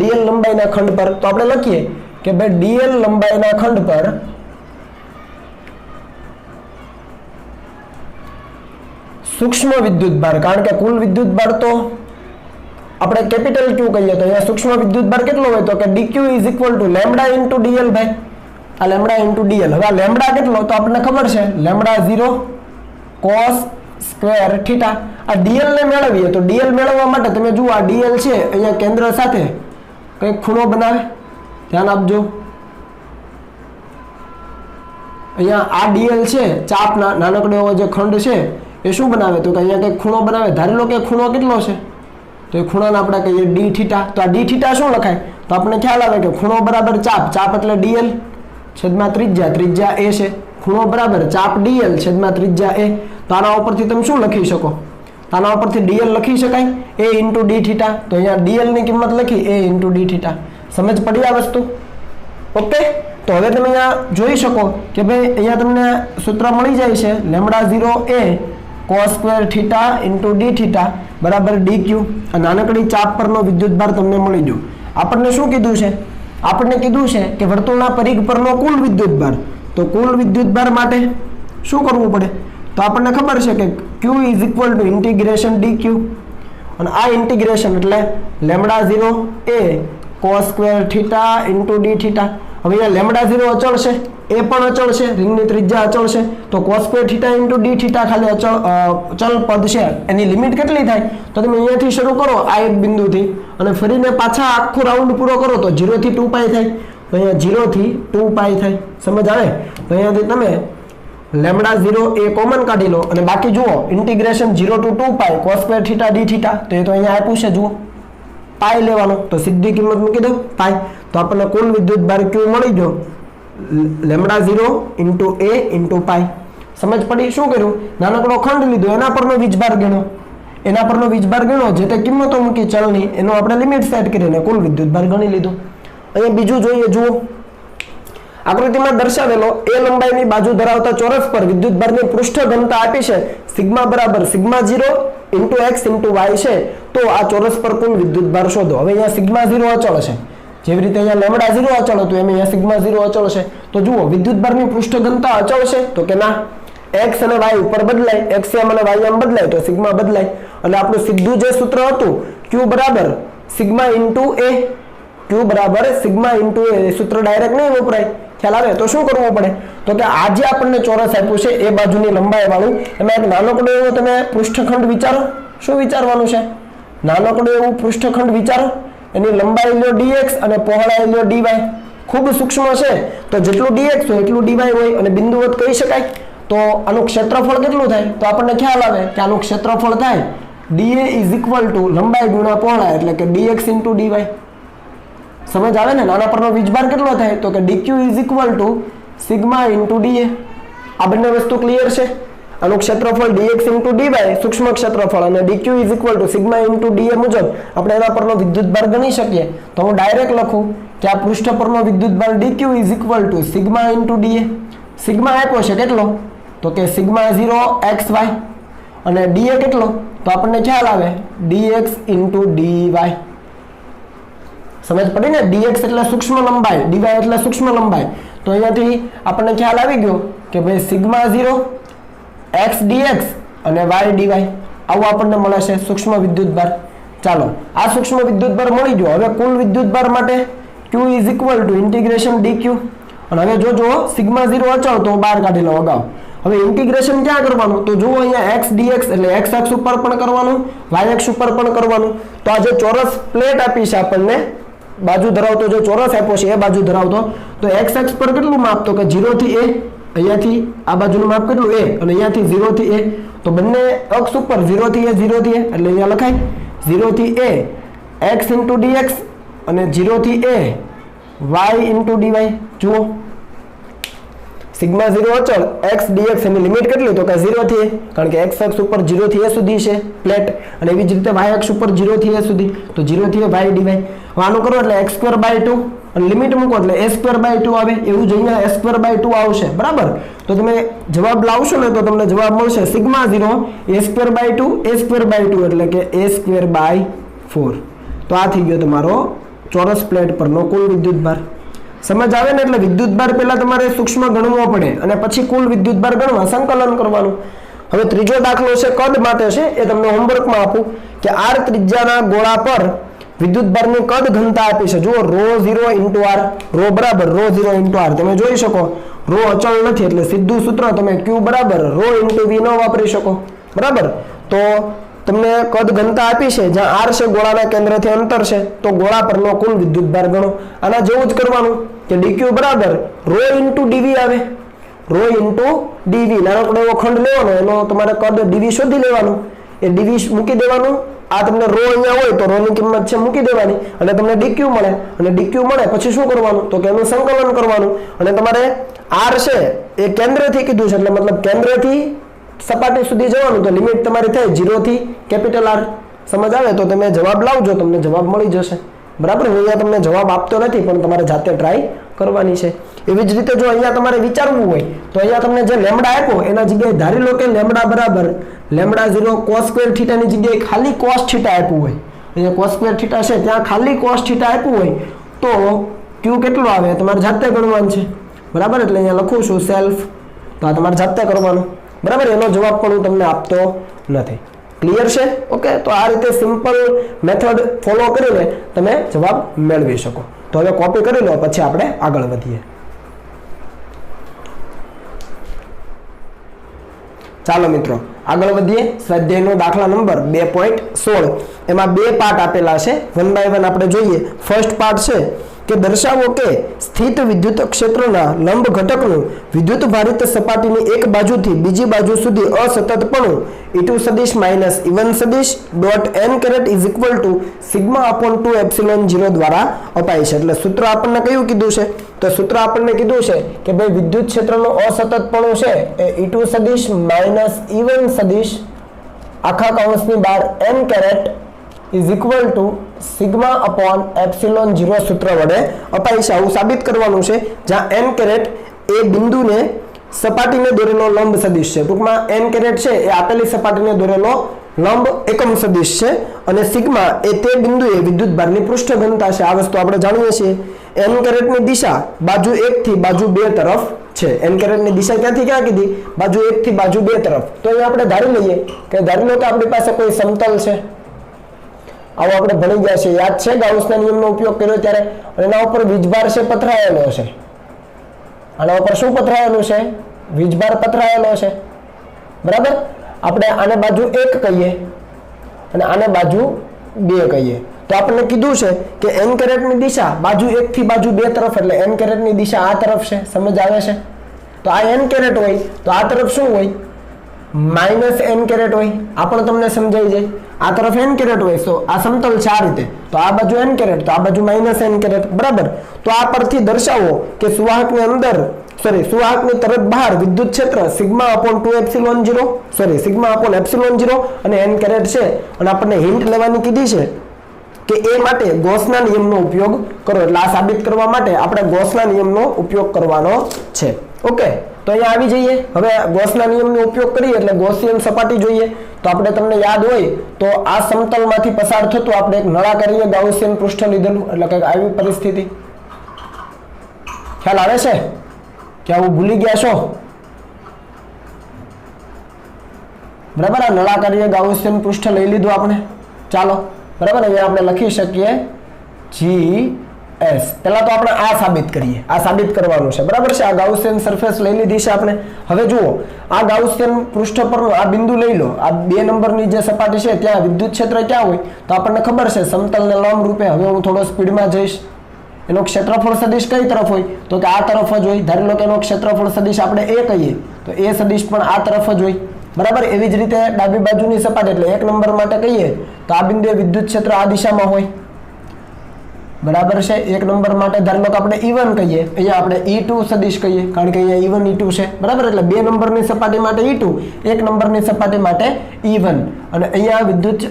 dl લંબાઈના ખંડ પર. તો આપણે લખીએ કે ભાઈ dl લંબાઈના ખંડ પર સૂક્ષ્મ વિદ્યુતભાર, કારણ કે કુલ વિદ્યુતભાર તો આપણે કેપિટલ Q કહીએ, તો અહીંયા સૂક્ષ્મ વિદ્યુતભાર કેટલો હોય? તો કે dq = લેમ્ડા * dl ભાઈ. આ લેમ્ડા * dl. હવે આ લેમ્ડા કેટલો? તો આપણને ખબર છે લેમ્ડા 0 cos² θ. આ dl ને મેળવીએ તો dl મેળવવા માટે તમે જુઓ આ dl છે અહીંયા કેન્દ્ર સાથે કંઈક ખૂણો બનાવે, ધ્યાન આપજો. અહીંયા આ dl છે, ચાપના નાનકડો એવો જે ખંડ છે એ શું બનાવે તો કે અહીંયા કંઈક ખૂણો બનાવે. ધારી લો કે ખૂણો કેટલો છે તો એ ખૂણાને આપણે કહીએ ડી થીટા. તો આ ડી થીટા શું લખાય તો આપણને ખ્યાલ આવે કે ખૂણો બરાબર ચાપ, ચાપ એટલે ડીએલ છેદમાં ત્રિજ્યા, ત્રિજ્યા એ છે. ખૂણો બરાબર ચાપ ડીએલ છેદમાં ત્રિજ્યા એ. તો આના ઉપરથી તમે શું લખી શકો, આના ઉપરથી ડીએલ લખી શકાય એ ઇન્ટુ ડી થીટા. તો અહીંયા ડીએલ ની કિંમત લખી એ ઇન્ટુ ડી થીટા. સમજ પડી આ વસ્તુ? ઓકે. તો હવે તમે અહીંયા જોઈ શકો કે ભાઈ અહીંયા તમને સૂત્ર મળી જાય છે લેમડા 0 એ cos square theta into D theta બરાબર ડી ક્યુ. આ નાનકડી ચાપ પરનો વિદ્યુતભાર તમને મળી ગયો. આપણને શું કીધું છે, આપણને કીધું છે કે વર્તુળના પરિઘ પરનો કુલ વિદ્યુતભાર. તો કુલ વિદ્યુતભાર માટે શું કરવું પડે તો આપણને ખબર છે કે q is equal two integration D ક્યુ. અને આ ઇન્ટિગ્રેશન એટલે લેમડા 0 એ cos square theta into D theta. હવે અહીંયા લેમડા 0 અચળ છે, એ પણ અચળ છે, રિંગની ત્રિજ્યા અચળ છે. તો cos square theta into D theta ખાલી અચળ પદ છે. એની લિમિટ કેટલી થાય તો તમે અહીંયાથી શરૂ કરો આ એક બિંદુથી અને ફરીને પાછા આખો રાઉન્ડ પૂરો કરો તો 0 થી 2π થાય. તો અહીંયા 0 થી 2π થાય. સમજ આવે? તો અહીંયાથી તમે લેમડા 0 એ કોમન કાઢી લો અને બાકી જુઓ integration 0 to 2π cos square theta D theta. તો એ તો અહીંયા આપ્યું છે જુઓ પાઈ લેવાનો. તો સીધી કિંમત મૂકી દો પાઈ. તો આપણને કુલ વિદ્યુતભાર Q મળી ગયો લેમડા 0 ઇન્ટુ એ ઇન્ટુ પાઈ. સમજ પડી? શું કર્યું નાનકડો ખંડ લીધો એના પરનો વીજભાર ગણ્યો, એના પરનો વીજભાર ગણ્યો જે તે કિંમતો મૂકી ચલની એનો આપણે લિમિટ સેટ કરીને કુલ વિદ્યુતભાર ગણી લીધો. અહીંયા બીજું જોઈએ જુઓ આકૃતિમાં દર્શાવેલો એ લંબાઈની બાજુ ધરાવતા ચોરસ પર વિદ્યુતભારની પૃષ્ઠ ઘનતા આપી છે સિગ્મા બરાબર sigma 0 into x into y છે. તો આ ચોરસ પર કુલ વિદ્યુતભાર શોધો. હવે અહીંયા સિગ્મા 0 અચળ છે, જેવી રીતે અહીંયા લેમડા 0 અચળ હતું એમ અહીંયા સિગ્મા 0 અચળ છે. તો જુઓ વિદ્યુતભારની પૃષ્ઠ ઘનતા અચળ છે તો કે ના, એક્સ અને વાય ઉપર બદલાય, એક્સ એમ અને વાય એમ બદલાય તો સિગ્મા બદલાય. એટલે આપણું સીધું જે સૂત્ર હતું Q બરાબર સિગ્મા ઇન્ટુ એ, Q બરાબર સિગ્મા ઇન્ટુ એ સૂત્ર ડાયરેક્ટ નહીં વપરાય. ખ્યાલ આવે? તો શું કરવું પડે તો કે આ જે આપણને ચોરસ આપ્યું છે એ બાજુની લંબાઈ વાળું એમાં એક નાનકડું એવું તમે પૃષ્ઠખંડ વિચારો. શું વિચારવાનું છે? નાનકડું એવું પૃષ્ઠખંડ વિચારો. એની લંબાઈ લ્યો dx અને પહોળાઈ લ્યો dy. ખૂબ સૂક્ષ્મ છે તો જેટલું dx હોય એટલું dy હોય અને બિંદુવત કહી શકાય. તો આનું ક્ષેત્રફળ કેટલું થાય તો આપણને ખ્યાલ આવે કે આનું ક્ષેત્રફળ થાય dA ઇઝ ઇક્વલ ટુ લંબાઈ ગુણ્યા પહોળાઈ એટલે કે dx ઇન્ટુ dy. સમજ આવે ને? નાના પરનો વીજભાર કેટલો થાય તો કે dq is equal to sigma into da. આ બંને વસ્તુ ક્લિયર છે? આનું ક્ષેત્રફળ dx ઇન્ટુ dy સૂક્ષ્મ ક્ષેત્રફળ અને dq is equal to sigma into da મુજબ આપણે એના પરનો વિદ્યુતભાર ગણી શકીએ. તો હું ડાયરેક્ટ લખું કે આ પૃષ્ઠ પરનો વિદ્યુતભાર dq is equal to sigma into da. Sigma આપ્યો છે કેટલો તો કે સિગ્મા 0 xy અને da કેટલો તો આપણને ખ્યાલ આવે dx ઇન્ટુ dy. સમજ પડી ને? dx એટલે સૂક્ષ્મ લંબાઈ, dy એટલે સૂક્ષ્મ લંબાઈ. તો અહીંયાથી આપણને ખ્યાલ આવી ગયો કે ભાઈ સિગ્મા 0 x dx અને y dy આવું આપણને મળે છે સૂક્ષ્મ વિદ્યુતભાર. ચાલો આ સૂક્ષ્મ વિદ્યુતભાર મળી ગયો. હવે કુલ વિદ્યુતભાર માટે q is equal two integration dq. અને હવે જો સિગ્મા 0 અચળ તો બહાર કાઢી લો અગાઉ. હવે ઇન્ટિગ્રેશન ક્યાં કરવાનું તો જુઓ અહીંયા x dx એટલે x અક્ષ ઉપર પણ કરવાનું, y અક્ષ ઉપર પણ કરવાનું. તો આ જે ચોરસ પ્લેટ આપી છે આપણને બાજુ ધરાવતો જે ચોરસ આપ્યો છે એ બાજુ ધરાવતો તો x અક્ષ પર કેટલું માપ તો કે 0 થી a, અહીંયાથી આ બાજુનું માપ કેટલું a અને અહીંયાથી 0 થી a. તો બંને અક્ષ ઉપર 0 થી a 0 થી a એટલે અહીંયા લખાય 0 થી a x ઇન્ટુ dx અને 0 થી a y ઇન્ટુ dy. જુઓ સિગ્મા 0 અચળ x dx એની લિમિટ કેટલી તો કે 0 થી a, કારણ કે x અક્ષ ઉપર 0 થી a સુધી છે પ્લેટ અને એવી જ રીતે y અક્ષ ઉપર 0 થી a સુધી તો 0 થી a y dy. હવે આનું કરો એટલે x²/2 અને લિમિટ મૂકો એટલે a²/2 આવે. એવું જ અહીંયા a²/2 આવશે બરાબર. તો તમે જવાબ લાવશો ને તો તમને જવાબ મળશે સિગ્મા 0 a²/2 એટલે કે a²/4. તો આ થઈ ગયો તમારો ચોરસ પ્લેટ પરનો કુલ વિદ્યુતભાર. સમજ આવે ને? એટલે વિદ્યુતભાર પહેલા તમારે સૂક્ષ્મ ગણવો પડે અને પછી કુલ વિદ્યુતભાર ગણવા સંકલન કરવાનું. હવે ત્રીજો દાખલો છે કદ માટે છે એ તમને હોમવર્કમાં આપું કે r ત્રિજ્યાના ગોળા પર વિદ્યુતભારની કદ ઘનતા આપી છે. જુઓ ρ0 ઇન્ટુ r, ρ બરાબર ρ0 ઇન્ટુ r. તમે જોઈ શકો ρ અચળ નથી એટલે સીધું સૂત્ર તમે q બરાબર ρ ઇન્ટુ v ન વાપરી શકો બરાબર. તો તમને કદ ઘનતા આપી છે જ્યાં r છે ગોળાના કેન્દ્રથી અંતર છે તો ગોળા પરનો કુલ વિદ્યુતભાર ગણો. આના જેવું જ કરવાનું કે dq બરાબર ρ ઇન્ટુ dv આવે. રો ઇન્ટુ ડીવી, નાનકડો એવો ખંડ લેવાનો, એનો તમારે કદ ડીવી શોધી લેવાનું, એ ડીવી મૂકી દેવાનું, આ તમને રો અહીંયા હોય તો રો ની કિંમત છે મૂકી દેવાની અને તમને ડીક્યુ મળે, અને ડીક્યુ મળે પછી શું કરવાનું તો કે એનું સંકલન કરવાનું, અને તમારે આર છે એ કેન્દ્રથી કીધું છે એટલે મતલબ કેન્દ્રથી સપાટી સુધી જવાનું, તો લિમિટ તમારી થાય 0 થી કેપિટલ આર. સમજ આવે તો તમે જવાબ લાવજો, તમને જવાબ મળી જશે. બરાબર, હું અહીંયા તમને જવાબ આપતો નથી પણ તમારે જાતે ટ્રાય કરવાની છે. એવી જ રીતે જો અહીંયા તમારે વિચારવું હોય તો અહીંયા તમને જે લેમડા આપ્યો એના જગ્યાએ ધારી લો કે લેમડા બરાબર લેમડા 0 cos સ્ક્વેર થીટા ની જગ્યાએ ખાલી cos થીટા આપ્યું હોય, અહીંયા cos સ્ક્વેર થીટા છે ત્યાં ખાલી cos થીટા આપ્યું હોય તો q કેટલો આવે તમારે જાતે ગણવાનું છે. બરાબર, એટલે અહીંયા લખું છું સેલ્ફ, તો આ તમારે જાતે કરવાનું. બરાબર, એનો જવાબ પણ હું તમને આપતો નથી. ક્લિયર છે? ઓકે, તો આ રીતે સિમ્પલ મેથડ ફોલો કરીને તમે જવાબ મેળવી શકો. તો હવે કોપી કરી લો, પછી આપણે આગળ વધીએ. ચાલો મિત્રો આગળ વધીએ. સ્વાધ્યાયનો દાખલા નંબર 2.16, એમાં બે પાર્ટ આપેલા છે, વન બાય વન આપણે જોઈએ. ફર્સ્ટ પાર્ટ છે કે દર્શાવો કે સ્થિત વિદ્યુત ક્ષેત્રના લંબ ઘટકનું વિદ્યુત ભારિત સપાટીની એક બાજુથી બીજી બાજુ સુધી અસતતપણું E2 સદિશ માઇનસ E1 સદિશ dot n caret is equal to sigma upon 2 epsilon 0 દ્વારા અપાય છે. એટલે સૂત્ર આપણને કયું કીધું છે? તો સૂત્ર આપણને કીધું છે કે ભાઈ વિદ્યુત ક્ષેત્રનું અસતતપણું છે એ E2 સદિશ માઇનસ E1 સદિશ આખા કૌંસની બહાર n caret is equal to sigma upon epsilon 0 સૂત્ર વડે અપાય છે. આવું સાબિત કરવાનું છે, જ્યાં n કેરેટ એ બિંદુને સપાટીને દોરેલો લંબ સદિશ છે. ટૂંકમાં n કેરેટ છે એ આપેલી સપાટીને દોરેલો લંબ એકમ સદિશ છે, અને સિગ્મા એ તે બિંદુએ વિદ્યુત ભારની પૃષ્ઠ ઘનતા છે. આ વસ્તુ આપણે જાણીએ છીએ. n કેરેટની દિશા બાજુ 1 થી બાજુ 2 તરફ છે. n કેરેટની દિશા ક્યાંથી ક્યાં કીધી? બાજુ 1 થી બાજુ 2 તરફ. તો અહીં આપણે ધારી લઈએ કે ધારી લો કે આપણી પાસે કોઈ સમતલ છે, આવો આપણે ભણી ગયા છે, યાદ છે ગાઉસના નિયમનો ઉપયોગ કર્યો ત્યારે. એના ઉપર વીજભાર છે પથરાયેલો છે, આના ઉપર શું પથરાયેલું છે? વીજભાર પથરાયેલો છે. બરાબર, આપણે આને બાજુ 1 કહીએ અને આને બાજુ 2 કહીએ. તો આપણને કીધું છે કે n કેરેટની દિશા બાજુ 1 થી બાજુ 2 તરફ, એટલે n કેરેટની દિશા આ તરફ છે. સમજ આવે છે? તો આ n કેરેટ હોય તો આ તરફ શું હોય? માઇનસ n કેરેટ હોય. આ પણ તમને સમજાઈ જાય. આ તરફ n કેરેટ હોય તો આ સમતલ છે આ રીતે, તો આ બાજુ n કેરેટ, તો આ બાજુ માઇનસ n કેરેટ. બરાબર, તો આ પરથી દર્શાવો કે સુવાહકની અંદર સુવાહકની તરત બહાર વિદ્યુત ક્ષેત્ર sigma upon 2 epsilon 0 sigma upon epsilon 0 અને n કેરેટ છે, અને આપણને હિન્ટ લેવાની કીધી છે કે એ માટે ગૌસના નિયમનો ઉપયોગ કરો. એટલે આ સાબિત કરવા માટે આપણે ગૌસના નિયમનો ઉપયોગ કરવાનો છે. ઓકે, તો અહીંયા આવી જઈએ. હવે ગૌસના નિયમનો ઉપયોગ કરીએ એટલે ગૌસિયન સપાટી જોઈએ. તો આપણે તમને યાદ હોય તો આ સમતલમાંથી પસાર થતું આપણે એક નળાકારીય ગાઉસિયન પૃષ્ઠ લીધેલું, એટલે કંઈક આવી પરિસ્થિતિ. ખ્યાલ આવે છે કે આવું ભૂલી ગયા છો? બરાબર, આ નળાકારીય ગાઉસિયન પૃષ્ઠ લઈ લીધું આપણે. ચાલો, બરાબર, અહીંયા આપણે લખી શકીએ GS. પહેલા તો આપણે આ સાબિત કરીએ, આ સાબિત કરવાનું છે. બરાબર છે, આ ગાઉસિયન સરફેસ લઈ લીધી છે આપણે. હવે જુઓ, આ ગાઉસિયન પૃષ્ઠ પરનું આ બિંદુ લઈ લો. આ 2 નંબરની જે સપાટી છે ત્યાં વિદ્યુત ક્ષેત્ર ક્યાં હોય? તો આપણને ખબર છે સમતલને લંબ રૂપે. હવે હું થોડો સ્પીડમાં જઈશ. એનો ક્ષેત્રફળ સદિશ કઈ તરફ હોય? તો કે આ તરફ જ હોય. ધારી લો કે એનો ક્ષેત્રફળ સદિશ આપણે a કહીએ તો a સદિશ પણ આ તરફ જ હોય. બરાબર, એવી જ રીતે ડાબી બાજુની સપાટી એટલે 1 નંબર માટે કહીએ તો આ બિંદુએ વિદ્યુત ક્ષેત્ર આ દિશામાં હોય. બરાબર છે, 1 નંબર માટે ધારી લો કે આપણે E1 કહીએ, અહીંયા આપણે E2 સદિશ કહીએ, કારણ કે અહીંયા E1 E2 છે. બરાબર, એટલે 2 નંબરની સપાટી માટે E2, 1 નંબરની સપાટી માટે E1. અને અહીંયા વિદ્યુત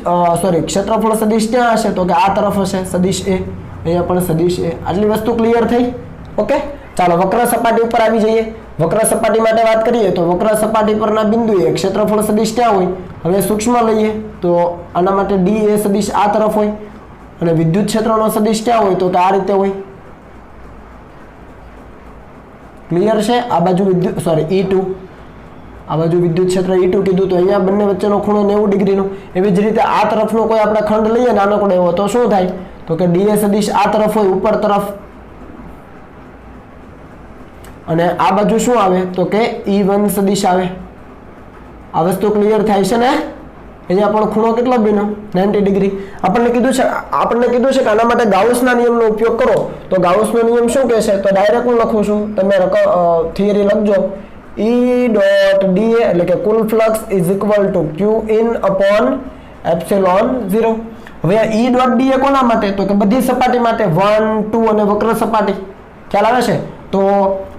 ક્ષેત્રફળ સદિશ ક્યાં હશે? તો કે આ તરફ હશે, સદિશ A. અહીંયા પણ સદિશ A. આટલી વસ્તુ ક્લિયર થઈ? ઓકે, ચાલો વક્ર સપાટી ઉપર આવી જઈએ. વક્ર સપાટી માટે વાત કરીએ તો વક્ર સપાટી પરના બિંદુએ ક્ષેત્રફળ સદિશ ક્યાં હોય? હવે સૂક્ષ્મ લઈએ તો આના માટે D એ સદિશ આ તરફ હોય, અને વિદ્યુત ક્ષેત્રનો સદિશ ક્યાં હોય? તો કે આ રીતે હોય. ક્લિયર છે? આ બાજુ E2, આ બાજુ વિદ્યુત ક્ષેત્ર E2 કીધું, તો અહીંયા બંને વચ્ચેનો ખૂણો 90 ડિગ્રીનો. એવી જ રીતે આ તરફનો કોઈ આપણે ખંડ લઈએ નાનકડો એવો, તો શું થાય? તો કે D એ સદિશ આ તરફ હોય, ઉપર તરફ. અને આ બાજુ શું આવે? તો કે E1 સદિશ આવે. આ વસ્તુ ક્લિયર થાય છે ને? અહીંયા પણ ખૂણો કેટલો બન્યો? 90 ડિગ્રી. આપણને કીધું છે કે આના માટે ગાઉસના નિયમનો ઉપયોગ કરો. તો ગાઉસનો નિયમ શું કહે છે? તો ડાયરેક્ટ હું લખું છું, તમે થિયરી લખજો. E ડોટ dA એટલે કે કુલ flux is equal to Q in upon epsilon 0. હવે આ E ડોટ dA કોના માટે? તો કે બધી સપાટી માટે 1 2 અને વક્ર સપાટી. ખ્યાલ આવે છે? તો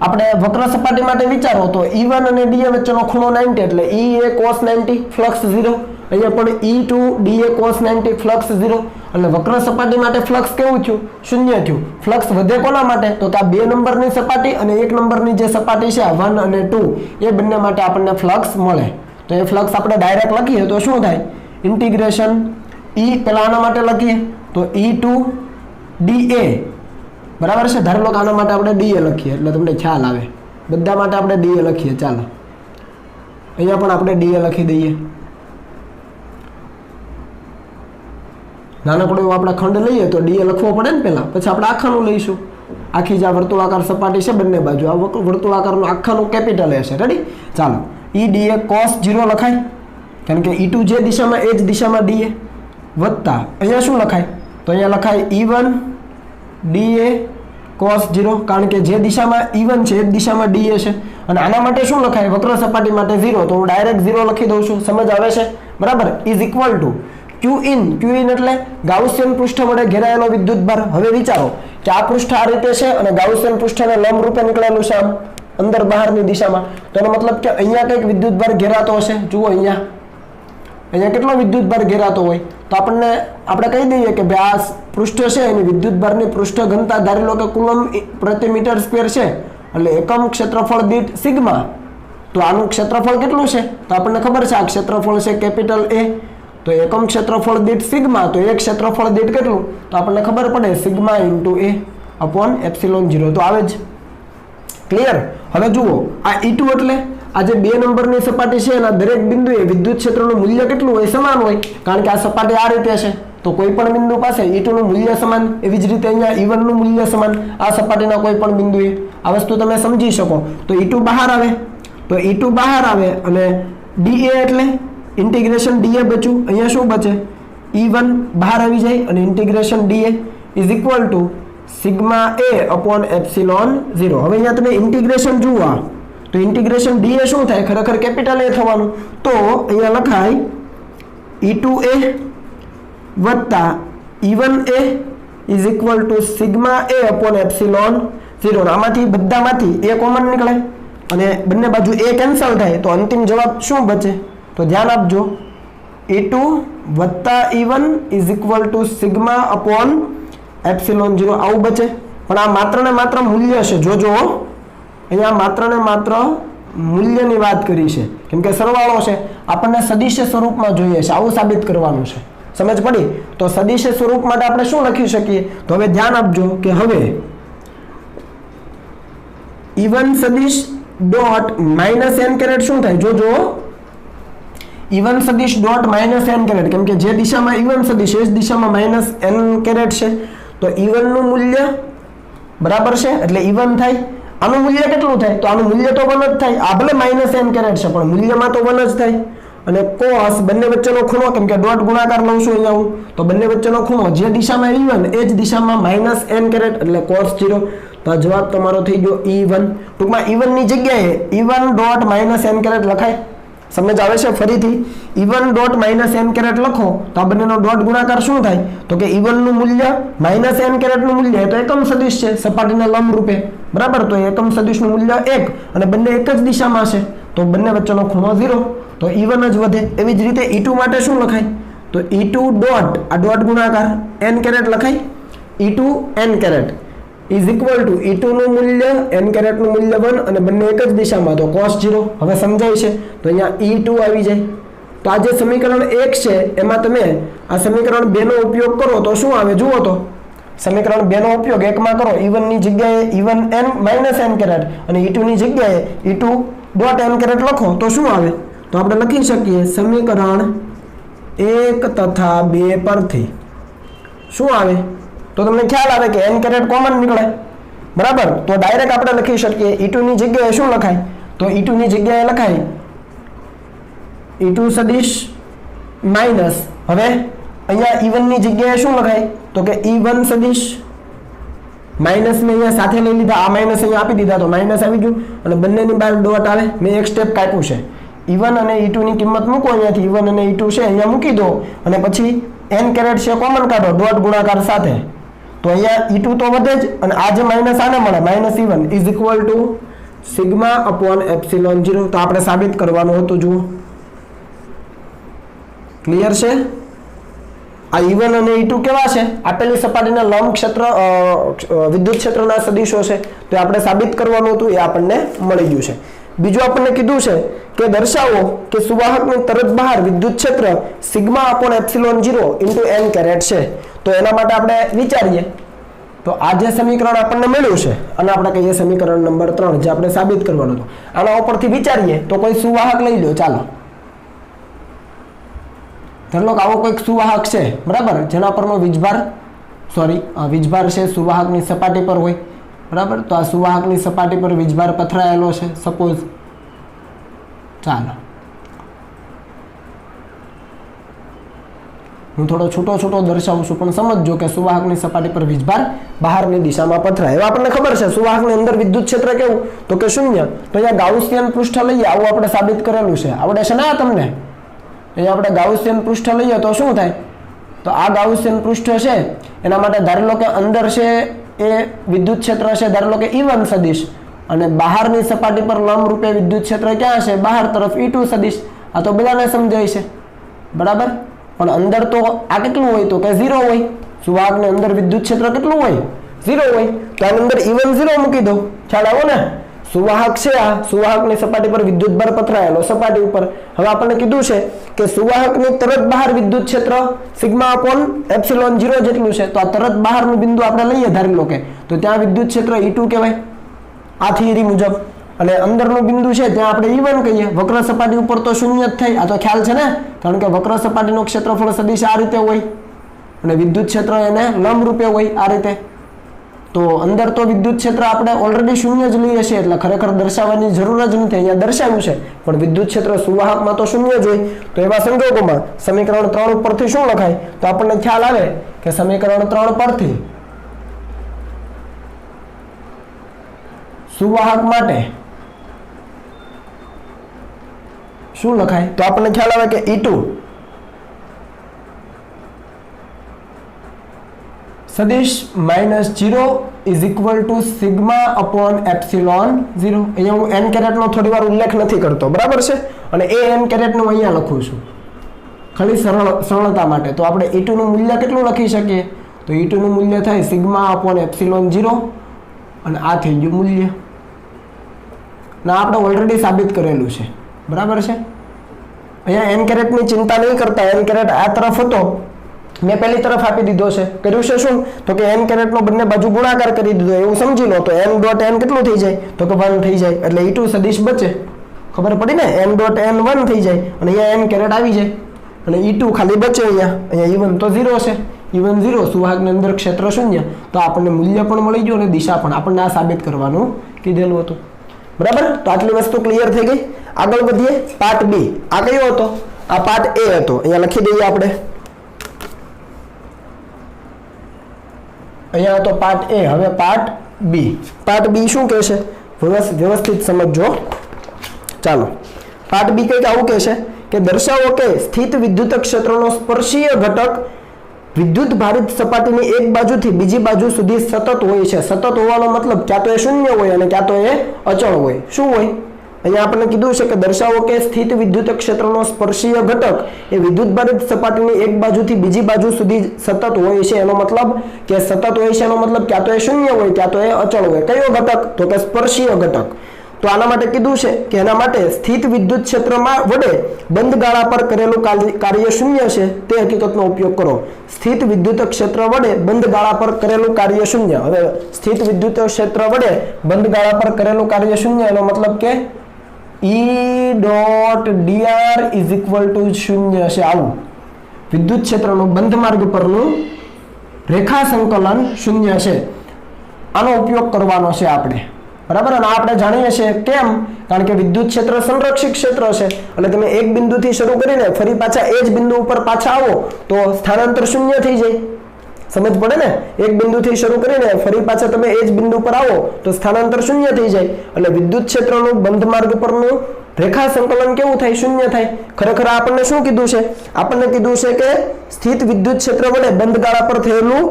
આપણે વક્ર સપાટી માટે વિચારો તો E1 અને dA વચ્ચેનો ખૂણો 90 એટલે E એ cos 90 ફ્લક્સ 0. અહીંયા પણ E2 dA cos 90 ફ્લક્સ 0. એટલે વક્ર સપાટી માટે ફ્લક્સ કેવું થયું? શૂન્ય થયું. ફ્લક્સ વધે કોના માટે? તો કે આ 2 નંબરની સપાટી અને 1 નંબરની જે સપાટી છે 1 અને 2 એ બંને માટે આપણને ફ્લક્સ મળે. તો એ ફ્લક્સ આપણે ડાયરેક્ટ લખીએ તો શું થાય? ઇન્ટિગ્રેશન E પેલા આના માટે લખીએ તો E2 dA બરાબર છે. ધારો કે આના માટે આપણે dA લખીએ એટલે તમને ખ્યાલ આવે. બધા માટે આપણે dA લખીએ. ચાલો અહીંયા પણ આપણે dA લખી દઈએ. નાનકડો એવો આપણે ખંડ લઈએ તો dA લખવો પડે ને પહેલા, પછી આપણે આખાનું લઈશું. આખી જે વર્તુળાકાર સપાટી છે બંને બાજુ આ વર્તુળાકારનું આખાનું કેપિટલ હશે. રેડી? ચાલો E dA cos 0 લખાય કારણ કે E2 જે દિશામાં એ જ દિશામાં dA વત્તા અહીંયા શું લખાય? તો અહીંયા લખાય E1 dA cos 0 કારણ કે જે દિશામાં E1 છે એ જ દિશામાં dA છે. અને આના માટે શું લખાય? વક્ર સપાટી માટે 0. તો હું ડાયરેક્ટ 0 લખી દઉં છું. સમજ આવે છે? બરાબર. Is equal to Q in એટલે ગાઉસિયન પૃષ્ઠ વડે ઘેરાયેલો વિદ્યુતભાર. હવે વિચારો કે આ પૃષ્ઠ આ રીતે છે અને ગાઉસિયન પૃષ્ઠને લંબ રૂપે નીકળેલું છે આમ અંદર બહારની દિશામાં. તો એનો મતલબ કે અહીંયા કંઈક વિદ્યુતભાર ઘેરાતો હશે. જુઓ અહીંયા કેટલો વિદ્યુતભાર ઘેરાતો હોય તો આપણે કહી દઈએ કે ભાઈ આ પૃષ્ઠ છે એની વિદ્યુતભારની પૃષ્ઠ ઘનતા ધારી લો કે કુલમ પ્રતિ મીટર સ્ક્વેર છે એટલે એકમ ક્ષેત્રફળ દીઠ સિગ્મા. તો આનું ક્ષેત્રફળ કેટલું છે? તો આપણને ખબર છે આ ક્ષેત્રફળ છે કેપિટલ A. તો એકમ ક્ષેત્રફળ દીઠ સિગ્મા તો એક ક્ષેત્રફળ દીઠ કેટલું? તો આપણને ખબર પડે sigma into A upon epsilon 0. તો આવે જ. ક્લિયર? હવે જુઓ આ E2 એટલે આ જે 2 નંબરની સપાટી છે એના દરેક બિંદુએ વિદ્યુત ક્ષેત્રનું મૂલ્ય કેટલું હોય? સમાન હોય. કારણ કે આ સપાટી આ રીતે છે તો કોઈ પણ બિંદુ પાસે E2 નું મૂલ્ય સમાન. એવી જ રીતે અહીંયા E1 નું મૂલ્ય સમાન આ સપાટીના કોઈ પણ બિંદુએ. આ વસ્તુ તમે સમજી શકો. તો E2 બહાર આવે તો E2 બહાર આવે અને dA એટલે ઇન્ટિગ્રેશન dA બચ્યું. અહીંયા શું બચે? E1 બહાર આવી જાય અને integration dA is equal to sigma A upon epsilon 0. હવે અહીંયા તમે ઇન્ટિગ્રેશન જુઓ તો ઇન્ટિગ્રેશન dA શું થાય? ખરેખર કેપિટલ A થવાનું. તો અહીંયા લખાય E2A વત્તા E1A is equal to sigma A upon epsilon 0. આમાંથી બધામાંથી A કોમન નીકળે અને બંને બાજુ A કેન્સલ થાય તો અંતિમ જવાબ શું બચે? તો ધ્યાન આપજો E2 વત્તા E1 is equal to sigma upon epsilon 0 આવું બચે. પણ આ માત્ર ને માત્ર મૂલ્ય છે. જોજો અહીંયા માત્ર ને માત્ર મૂલ્યની વાત કરી છે કેમ કે સરવાળો છે. આપણને સદિશ સ્વરૂપમાં જોઈએ છે. આવું સાબિત કરવાનું છે. સમજ પડી? તો સદિશ સ્વરૂપ માટે આપણે શું લખી શકીએ? તો હવે ધ્યાન આપજો કે હવે E1 સદિશ ડોટ માઇનસ n કેરેટ શું થાય? જોજો E1 સદિશ ડોટ માઇનસ n કેરેટ કેમ કે જે દિશામાં E1 સદિશ એ જ દિશામાં માઇનસ n કેરેટ છે. તો E1 નું મૂલ્ય બરાબર છે એટલે E1 થાય. આનું મૂલ્ય કેટલું થાય? તો આનું મૂલ્ય તો 1 જ થાય. આ ભલે માઇનસ n કેરેટ છે પણ મૂલ્યમાં તો 1 જ થાય. અને cos બંને વચ્ચેનો ખૂણો કેમ કે ડોટ ગુણાકાર લઉં છું અહીંયા હું તો બંને વચ્ચેનો ખૂણો જે દિશામાં E1 એ જ દિશામાં માઇનસ n કેરેટ એટલે cos 0. તો આ જવાબ તમારો થઈ ગયો E1. ટૂંકમાં E1 ની જગ્યાએ E1 dot minus n caret લખાય. સમજ આવે છે? ફરીથી E1 dot minus n caret લખો તો આ બંનેનો ડોટ ગુણાકાર શું થાય? તો કે E1 નું મૂલ્ય માઇનસ n કેરેટ નું મૂલ્ય તો એકમ સદિશ છે સપાટીના લંબ રૂપે. બરાબર. તો એકમ સદિશનું મૂલ્ય 1 અને બંને એક જ દિશામાં છે તો બંને વચ્ચેનો ખૂણો 0 તો E1 જ વધે. એવી જ રીતે E2 માટે શું લખાય? તો E2 ડોટ આ ડોટ ગુણાકાર n કેરેટ લખાય. E2 n caret is equal to E2 નું મૂલ્ય n કેરેટ નું મૂલ્ય 1 અને બંને એક જ દિશામાં તો cos 0. હવે સમજાય છે? તો અહીંયા E2 આવી જાય. તો આ જે સમીકરણ 1 છે એમાં તમે આ સમીકરણ 2 નો ઉપયોગ કરો તો શું આવે? જુઓ તો સમીકરણ 2 નો ઉપયોગ 1 માં કરો E1 ની જગ્યાએ E1 n minus n caret અને E2 ની જગ્યાએ E2 ડોટ n કેરેટ લખો તો શું આવે? તો આપણે લખી શકીએ સમીકરણ 1 તથા 2 પરથી શું આવે? તો તમને ખ્યાલ આવે કે n કેરેટ કોમન નીકળે. બરાબર. તો ડાયરેક્ટ આપણે લખી શકીએ E2 ની જગ્યાએ શું લખાય? તો E2 ની જગ્યાએ લખાય E2 સદિશ માઇનસ હવે અહીંયા E1 ની જગ્યાએ શું લખાય? તો કે E1 સદિશ માઇનસ ને અહીંયા સાથે લઈ લીધા, આ માઇનસ અહીંયા આપી દીધા તો માઇનસ આવી ગયું અને બંનેની બહાર ડોટ આવે. મેં એક સ્ટેપ કાપ્યું છે. E1 અને E2 ની કિંમત મૂકો અહીંયાથી. E1 અને E2 છે અહીંયા મૂકી દો અને પછી n કેરેટ છે કોમન કાઢો ડોટ ગુણાકાર સાથે. તો અહીંયા E2 તો વધે જ અને આ જે માઇનસ આને મળે minus E1 is equal to sigma upon epsilon 0. તો આપણે સાબિત કરવાનું હતું. જુઓ ક્લિયર છે. આ E1 અને E2 કેવા છે? આપેલી સપાટીના લંબ ક્ષેત્ર વિદ્યુત ક્ષેત્રના સદિશો છે. તો આપણે સાબિત કરવાનું હતું, એ આપણને મળી ગયું છે. બીજું આપણને કીધું છે કે દર્શાવો કે સુવાહકની તરત બહાર વિદ્યુત ક્ષેત્ર sigma upon epsilon 0 into n caret છે. તો એના માટે આપણે વિચારીએ. તો આ જે સમીકરણ આપણને મળ્યું છે અને આપણે કહીએ સમીકરણ નંબર 3 જે આપણે સાબિત કરવાનું હતું. આના ઉપરથી વિચારીએ તો કોઈ સુવાહક લઈ લો. ચાલો ધારો કે આવો કોઈક સુવાહક છે, બરાબર, જેના પરનો વીજભાર છે સુવાહકની સપાટી પર હોય, બરાબર. તો આ સુવાહકની સપાટી પર વીજભાર પથરાયેલો છે સપોઝ. ચાલો હું થોડો છૂટો દર્શાવું છું પણ સમજજો કે સુવાહકની સપાટી પર વીજભાર બહારની દિશામાં પથરાય. હવે આપણને ખબર છે સુવાહકની અંદર વિદ્યુત ક્ષેત્ર કેવું, તો કે શૂન્ય. તો અહીંયા ગાઉસિયન પૃષ્ઠ લઈએ, આવું આપણે સાબિત કરેલું છે. આવડે છે ને તમને? અહીંયા આપણે ગાઉસિયન પૃષ્ઠ લઈએ તો શું થાય? તો આ ગાઉસિયન પૃષ્ઠ છે એના માટે ધારી લો કે અંદર છે એ વિદ્યુત ક્ષેત્ર છે ધારી લો કે E1 સદિશ અને બહારની સપાટી પર લંબ રૂપે વિદ્યુત ક્ષેત્ર ક્યાં છે? બહાર તરફ E2 સદિશ. આ તો બધાને સમજાય છે, બરાબર. પણ અંદર તો આ કેટલું હોય? તો કે 0 હોય. સુવાહકની અંદર વિદ્યુત ક્ષેત્ર કેટલું હોય? 0 હોય. તો આની અંદર E1 0 મૂકી દો. ખ્યાલ આવ્યો ને? સુવાહક છે આ, સુવાહકની સપાટી પર વિદ્યુત ભાર પથરાયેલો સપાટી ઉપર. હવે આપણને કીધું છે કે સુવાહકની તરત બહાર વિદ્યુત ક્ષેત્ર સિગ્મા અપોન એપ્સિલોન 0 જેટલું છે. તો આ તરત બહારનું બિંદુ આપણે લઈએ ધારી લો કે, તો ત્યાં વિદ્યુત ક્ષેત્ર E2 કહેવાય આ થિયરી મુજબ. અને અંદરનું બિંદુ છે ત્યાં આપણે E1 કહીએ. વક્ર સપાટી ઉપર તો શૂન્ય જ થાય. આ તો ખ્યાલ છે ને, કારણ કે વક્ર સપાટીનું ક્ષેત્રફળ સદિશ આ રીતે હોય અને વિદ્યુત ક્ષેત્ર એને લંબ રૂપે હોય આ રીતે. તો અંદર તો વિદ્યુત ક્ષેત્ર આપણે ઓલરેડી શૂન્ય જ લઈએ છીએ એટલે ખરેખર દર્શાવવાની જરૂર જ નથી. અહીંયા દર્શાવ્યું છે પણ વિદ્યુત ક્ષેત્ર સુવાહકમાં તો શૂન્ય જ હોય. તો એવા સંજોગોમાં સમીકરણ 3 ઉપરથી શું લખાય? તો આપણને ખ્યાલ આવે કે સમીકરણ 3 પરથી સુવાહક માટે શું લખાય? તો આપણને ખ્યાલ આવે કે E2 સદિશ -0 is equal to sigma upon epsilon 0. અહીંયા હું n કેરેટનો થોડી વાર ઉલ્લેખ નથી કરતો, બરાબર છે, અને એ n કેરેટનું અહીંયા લખું છું ખાલી સરળતા માટે. તો આપણે E2 નું મૂલ્ય કેટલું લખી શકીએ? તો E2 નું મૂલ્ય થાય સિગ્મા અપોન એપ્સિલોન 0 અને આ થઈ ગયું મૂલ્ય. ના આપણે ઓલરેડી સાબિત કરેલું છે, બરાબર છે. અહીંયા n કેરેટની ચિંતા નહીં કરતા. n કેરેટ આ તરફ હતો, મેં પહેલી તરફ આપી દીધો છે. કર્યું છે શું? તો કે n કેરેટનો બંને બાજુ ગુણાકાર કરી દીધો એવું સમજી લો. તો n ડોટ n કેટલું થઈ જાય? તો કે 1 થઈ જાય. એટલે E2 સદિશ બચે. ખબર પડી ને? n ડોટ n 1 થઈ જાય અને અહીંયા n કેરેટ આવી જાય અને E2 ખાલી બચે. અહીંયા E1 તો 0 છે. E1 0, સુવાહકની અંદર ક્ષેત્ર શૂન્ય. તો આપણને મૂલ્ય પણ મળી ગયું અને દિશા પણ. આપણને આ સાબિત કરવાનું કીધેલું હતું, બરાબર. તો આટલી વસ્તુ ક્લિયર થઈ ગઈ. આગળ વધીએ. Part B. આ કયો હતો? આ પાર્ટ A હતો. અહીંયા લખી દઈએ આપણે. અહીંયા હતો પાર્ટ A. હવે પાર્ટ B. પાર્ટ B શું કહે છે? વ્યવસ્થિત સમજો. ચાલો, પાર્ટ B કંઈક આવું કહે છે કે દર્શાવો કે સ્થિત વિદ્યુત ક્ષેત્રનો સ્પર્શીય ઘટક વિદ્યુત ભારિત સપાટીની એક બાજુથી બીજી બાજુ સુધી સતત હોય છે. સતત હોવાનો મતલબ ક્યાં તો એ શૂન્ય હોય અને ક્યાં તો એ અચળ હોય. શું હોય? અહીંયા આપણને કીધું છે કે દર્શાવો કે સ્થિત વિદ્યુત ક્ષેત્રનો સ્પર્શીય ઘટક એ વિદ્યુત ભારિત સપાટીની એક બાજુથી બીજી બાજુ સુધી સતત હોય છે. એનો મતલબ કે સતત હોય છે એનો મતલબ ક્યાં તો એ શૂન્ય હોય ક્યાં તો એ અચળ હોય. કયો ઘટક? તો કે સ્પર્શીય ઘટક. તો આના માટે કીધું છે કે એના માટે સ્થિત વિદ્યુત ક્ષેત્રમાં વડે બંધ ગાળા પર કરેલું કાર્ય શૂન્ય છે તે હકીકતનો ઉપયોગ કરો. સ્થિત વિદ્યુત ક્ષેત્ર વડે બંધ ગાળા પર કરેલું કાર્ય શૂન્ય. હવે સ્થિત વિદ્યુત ક્ષેત્ર વડે બંધ ગાળા પર કરેલું કાર્ય શૂન્ય એનો મતલબ કે E.dr ઇઝ ઇક્વલ ટુ શૂન્ય છે. આવું વિદ્યુત ક્ષેત્રનું બંધ માર્ગ પરનું રેખા સંકલન શૂન્ય છે. આનો ઉપયોગ કરવાનો છે આપણે, બરાબર. અને આપણે જાણીએ છીએ કેમ? કારણ કે વિદ્યુત ક્ષેત્ર સંરક્ષિત ક્ષેત્ર છે એટલે તમે એક બિંદુથી શરૂ કરીને ફરી પાછા એ જ બિંદુ ઉપર પાછા આવો તો સ્થાનાંતર શૂન્ય થઈ જાય. समझ पड़े ने एक बिंदु थी शुरू करीने फरी पाछा तमे ए ज बिंदु पर आवो तो स्थानांतर शून्य थई जाय એટલે વિદ્યુત ક્ષેત્રનું બંધ માર્ગ પરનું રેખા સંકલન કેવું થાય શૂન્ય થાય ખરેખર આપણને શું કીધું છે આપણને કીધું છે કે સ્થિત વિદ્યુત ક્ષેત્ર વડે બંધ ગાળા પર થયેલું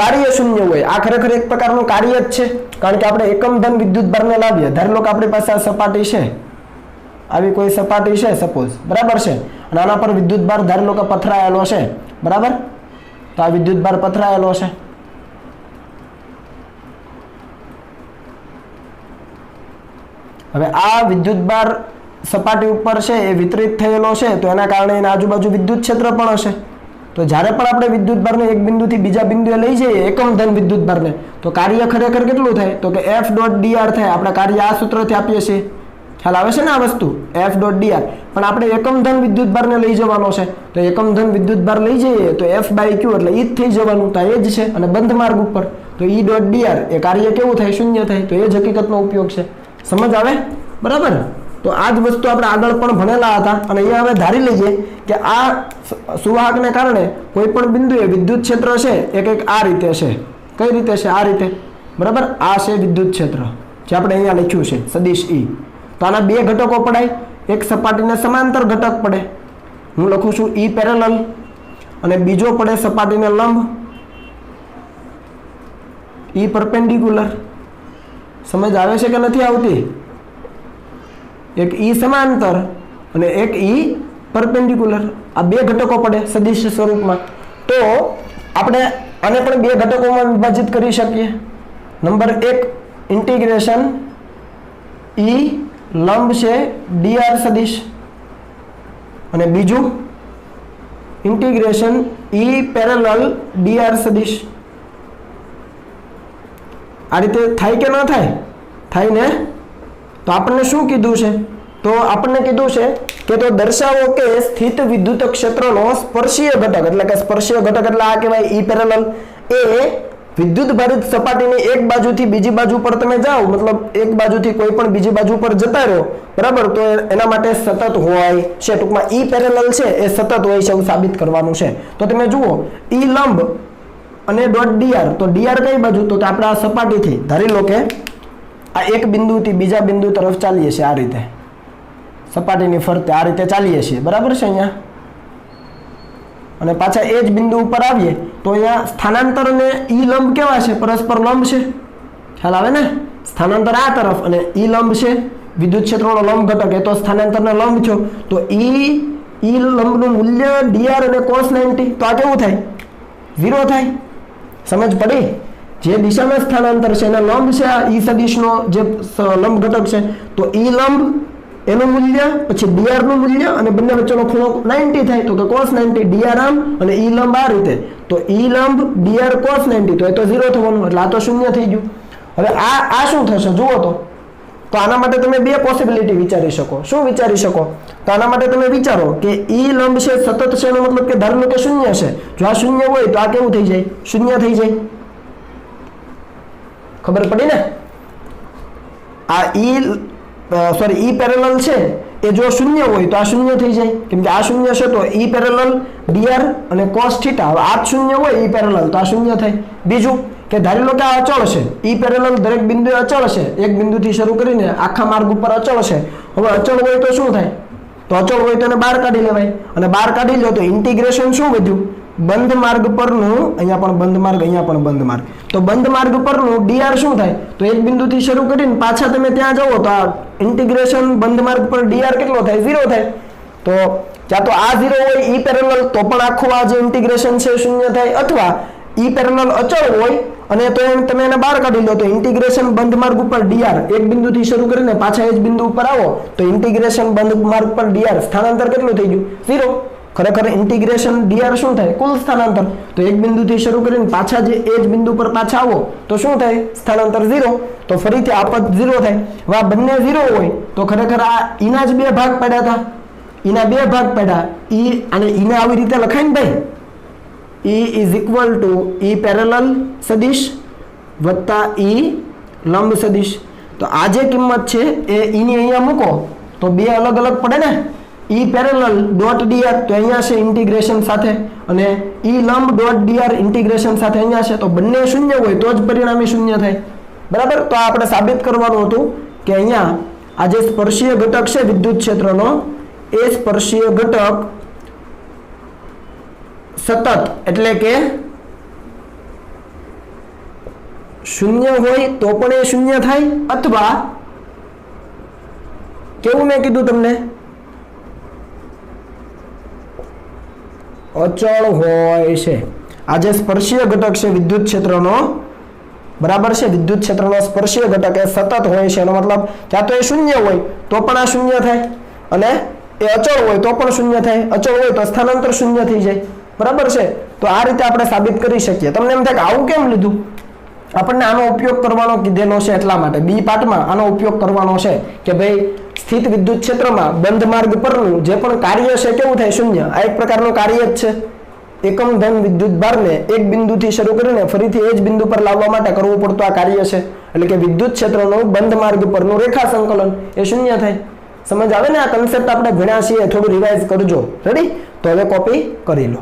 કાર્ય શૂન્ય હોય આ ખરેખર એક પ્રકારનું કાર્ય જ છે કારણ કે આપણે એકમ ધન વિદ્યુત ભારને લાવીએ ધારો લો કે આપણી પાસે આ સપાટી છે આવી કોઈ સપાટી છે સપોઝ બરાબર છે અને આના પર વિદ્યુત ભાર ધારો લો કે પથરાયેલો છે બરાબર તો આ વિદ્યુત ભાર પથરાયેલો છે હવે આ વિદ્યુત ભાર સપાટી ઉપર છે એ વિતરિત થયેલો છે તો એના કારણે એના આજુબાજુ વિદ્યુત ક્ષેત્ર પણ હશે તો જ્યારે પણ આપણે વિદ્યુત ભારને એક બિંદુથી બીજા બિંદુએ લઈ જઈએ એકમ ધન વિદ્યુત ભારને તો કાર્ય ખરેખર કેટલું થાય તો કે F.dr થાય આપણે કાર્ય આ સૂત્રથી આપીએ છીએ ખ્યાલ આવે છે ને આ વસ્તુ F.dr પણ આપણે એકમ ધન વિદ્યુત ભારને લઈ જવાનો છે તો એકમ ધન વિદ્યુત ભાર લઈ જઈએ તો F/q એટલે ઈ જ થઈ જવાનું તો એ જ છે અને બંધ માર્ગ ઉપર તો E.dr એ કાર્ય કેવું થાય શૂન્ય થાય તો એ જ હકીકતનો ઉપયોગ છે સમજ આવે બરાબર તો આ જ વસ્તુ આપણે આગળ પણ ભણેલા હતા અને અહીંયા હવે ધારી લઈએ કે આ સુવાહકને કારણે કોઈ પણ બિંદુએ વિદ્યુત ક્ષેત્ર છે એક આ રીતે છે કઈ રીતે છે આ રીતે બરાબર આ છે વિદ્યુત ક્ષેત્ર જે આપણે અહીંયા લખ્યું છે સદિશ E તો આના બે ઘટકો પડાય એક સપાટીને સમાંતર ઘટક પડે હું લખું છું E પેરેલલ અને બીજો પડે સપાટીને લંબ E પરપેન્ડિક્યુલર સમજ આવે છે કે નથી આવતી એક E समांतर અને એક E परपेंडिकुलर આ બે ઘટકો પડે સદિશ સ્વરૂપમાં તો આપણે આને પણ બે ઘટકોમાં વિભાજિત કરી શકીએ નંબર 1 ઇન્ટિગ્રેશન E લંબ છે dr સદિશ અને બીજું ઇન્ટિગ્રેશન E પેરેલલ dr સદિશ આ રીતે થાય કે ન થાય થાય ને તો આપણને શું કીધું છે તો આપણને કીધું છે કે તો દર્શાવો કે સ્થિત વિદ્યુત ક્ષેત્રનો સ્પર્શીય ઘટક એટલે કે સ્પર્શીય ઘટક એટલે આ કહેવાય E પેરેલલ એ વિદ્યુત ભારિત સપાટીની એક બાજુથી બીજી બાજુ પર તમે જાઓ મતલબ એક બાજુથી કોઈ પણ બીજી બાજુ પર જતા રહો બરાબર તો એના માટે સતત હોય છે ટૂંકમાં E પેરેલલ છે એ સતત હોય છે એવું સાબિત કરવાનું છે તો તમે જુઓ E લંબ અને .dr તો dr કઈ બાજુ તો આપણે આ સપાટીથી ધારી લો કે આ એક બિંદુથી બીજા બિંદુ તરફ ચાલીએ છીએ આ રીતે સપાટીની ફરતે આ રીતે ચાલીએ છીએ બરાબર છે અહીંયા અને પાછા એ જ બિંદુ ઉપર આવીએ તો અહીંયા સ્થાનાંતર અને E લંબ કેવા છે પરસ્પર લંબ છે ખ્યાલ આવે ને સ્થાનાંતર આ તરફ અને E લંબ છે વિદ્યુત ક્ષેત્રનો લંબ ઘટક એ તો સ્થાનાંતરને લંબ છો તો E લંબનું મૂલ્ય dr અને cos 90 તો આ કેવું થાય 0 થાય સમજ પડી જે દિશામાં સ્થાનાંતર છે એના લંબ છે આ E સદિશનો જે લંબ ઘટક છે તો E લંબ એનું મૂલ્ય પછી dr નું મૂલ્ય અને બંને વચ્ચેનો ખૂણો 90 થાય તો કે cos 90 dr આમ અને E લંબ આ રીતે તો E લંબ dr cos 90 તો એ તો 0 થવાનું એટલે આ તો શૂન્ય થઈ ગયું હવે આ શું થશે જુઓ તો આના માટે તમે બે પોસિબિલિટી વિચારી શકો શું વિચારી શકો તો આના માટે તમે વિચારો કે E લંબ છે સતત છે એનો મતલબ કે ધારો કે શૂન્ય છે જો આ શૂન્ય હોય તો આ કેવું થઈ જાય શૂન્ય થઈ જાય ખબર પડી ને આ E પેરેલલ છે એ જો શૂન્ય હોય તો આ શૂન્ય થઈ જાય કેમ કે આ શૂન્ય છે તો E પેરેલલ dr અને cos θ હવે આ શૂન્ય હોય E પેરેલલ તો આ શૂન્ય થાય બીજું કે ધારી લો કે આ અચળ છે E પેરેલલ દરેક બિંદુએ અચળ છે એક બિંદુથી શરૂ કરીને આખા માર્ગ ઉપર અચળ છે હવે અચળ હોય તો શું થાય તો અચળ હોય તો એને બહાર કાઢી લેવાય અને બહાર કાઢી લો તો ઇન્ટિગ્રેશન શું વધ્યું બંધ માર્ગ પરનું અહીંયા પણ બંધ માર્ગ અહીંયા પણ બંધ માર્ગ તો બંધ માર્ગ પરનું dr શું થાય તો એક બિંદુથી શરૂ કરીને પાછા તમે ત્યાં જાઓ તો આ ઇન્ટિગ્રેશન બંધ માર્ગ પર dr કેટલો થાય 0 થાય તો ક્યાં તો આ 0 હોય E પેરેલલ તો પણ આખું આ જે ઇન્ટિગ્રેશન છે શૂન્ય થાય અથવા E પેરેલલ અચળ હોય અને તો તમે એને બહાર કાઢી લો તો ઇન્ટિગ્રેશન બંધ માર્ગ ઉપર dr એક બિંદુથી શરૂ કરીને પાછા એ જ બિંદુ ઉપર આવો તો ઇન્ટિગ્રેશન બંધ માર્ગ પર dr સ્થાનાંતર કેટલું થઈ ગયું 0 ખરેખર ઇન્ટિગ્રેશન dr શું થાય કુલ સ્થાનાંતર તો એક બિંદુથી શરૂ કરીને પાછા જે એ જ બિંદુ પર પાછા આવો તો શું થાય સ્થાનાંતર 0 તો ફરીથી આ પદ 0 થાય હવે આ બંને 0 હોય તો ખરેખર આ ઈના જ બે ભાગ પડ્યા હતા ઈના બે ભાગ પડ્યા E અને ઈને આવી રીતે લખાય ને ભાઈ E is equal to E parallel સદિશ વત્તા E લંબ સદિશ તો આ જે કિંમત છે એ E ની અહીંયા મૂકો તો બે અલગ અલગ પડે ને ઈ પેરેલલ ડોટ dr તો અહીંયા છે ઇન્ટિગ્રેશન સાથે અને ઈ લંબ ડોટ dr ઇન્ટિગ્રેશન સાથે અહીંયા છે, તો બંને શૂન્ય હોય તો જ પરિણામી શૂન્ય થાય, બરાબર. તો આપણે સાબિત કરવાનું હતું કે અહીંયા આ જે સ્પર્શીય ઘટક છે વિદ્યુત ક્ષેત્રનો એ સ્પર્શીય ઘટક સતત એટલે કે શૂન્ય હોય તો પણ એ શૂન્ય થાય, અથવા કેવું મેં કીધું તમને અચળ હોય છે. આ જે સ્પર્શીય ઘટક છે વિદ્યુત ક્ષેત્રનો, બરાબર છે, વિદ્યુત ક્ષેત્રનો સ્પર્શીય ઘટક એ સતત હોય છે, એનો મતલબ ક્યાં તો એ શૂન્ય હોય તો પણ આ શૂન્ય થાય અને એ અચળ હોય તો પણ શૂન્ય થાય, અચળ હોય તો સ્થાનાંતર શૂન્ય થઈ જાય, બરાબર છે. તો આ રીતે આપણે સાબિત કરી શકીએ. તમને એમ થાય કે આવું કેમ લીધું, આપણને આનો ઉપયોગ કરવાનો કીધેલો છે એટલા માટે બી પાર્ટમાં આનો ઉપયોગ કરવાનો છે કે ભાઈ સ્થિત વિદ્યુત ક્ષેત્રમાં બંધ માર્ગ પરનું જે પણ કાર્ય છે કેવું થાય શૂન્ય. આ એક પ્રકારનું કાર્ય જ છે. એકમ ધન વિદ્યુત ભારને એક બિંદુથી શરૂ કરીને ફરીથી એ જ બિંદુ પર લાવવા માટે કરવું પડતું આ કાર્ય છે. એટલે કે વિદ્યુત ક્ષેત્રનું બંધ માર્ગ પરનું રેખા સંકલન એ શૂન્ય થાય. સમજ આવે ને? આ કન્સેપ્ટ આપણે ભણ્યા છીએ, થોડું રિવાઇઝ કરજો. રેડી? તો હવે કોપી કરી લો.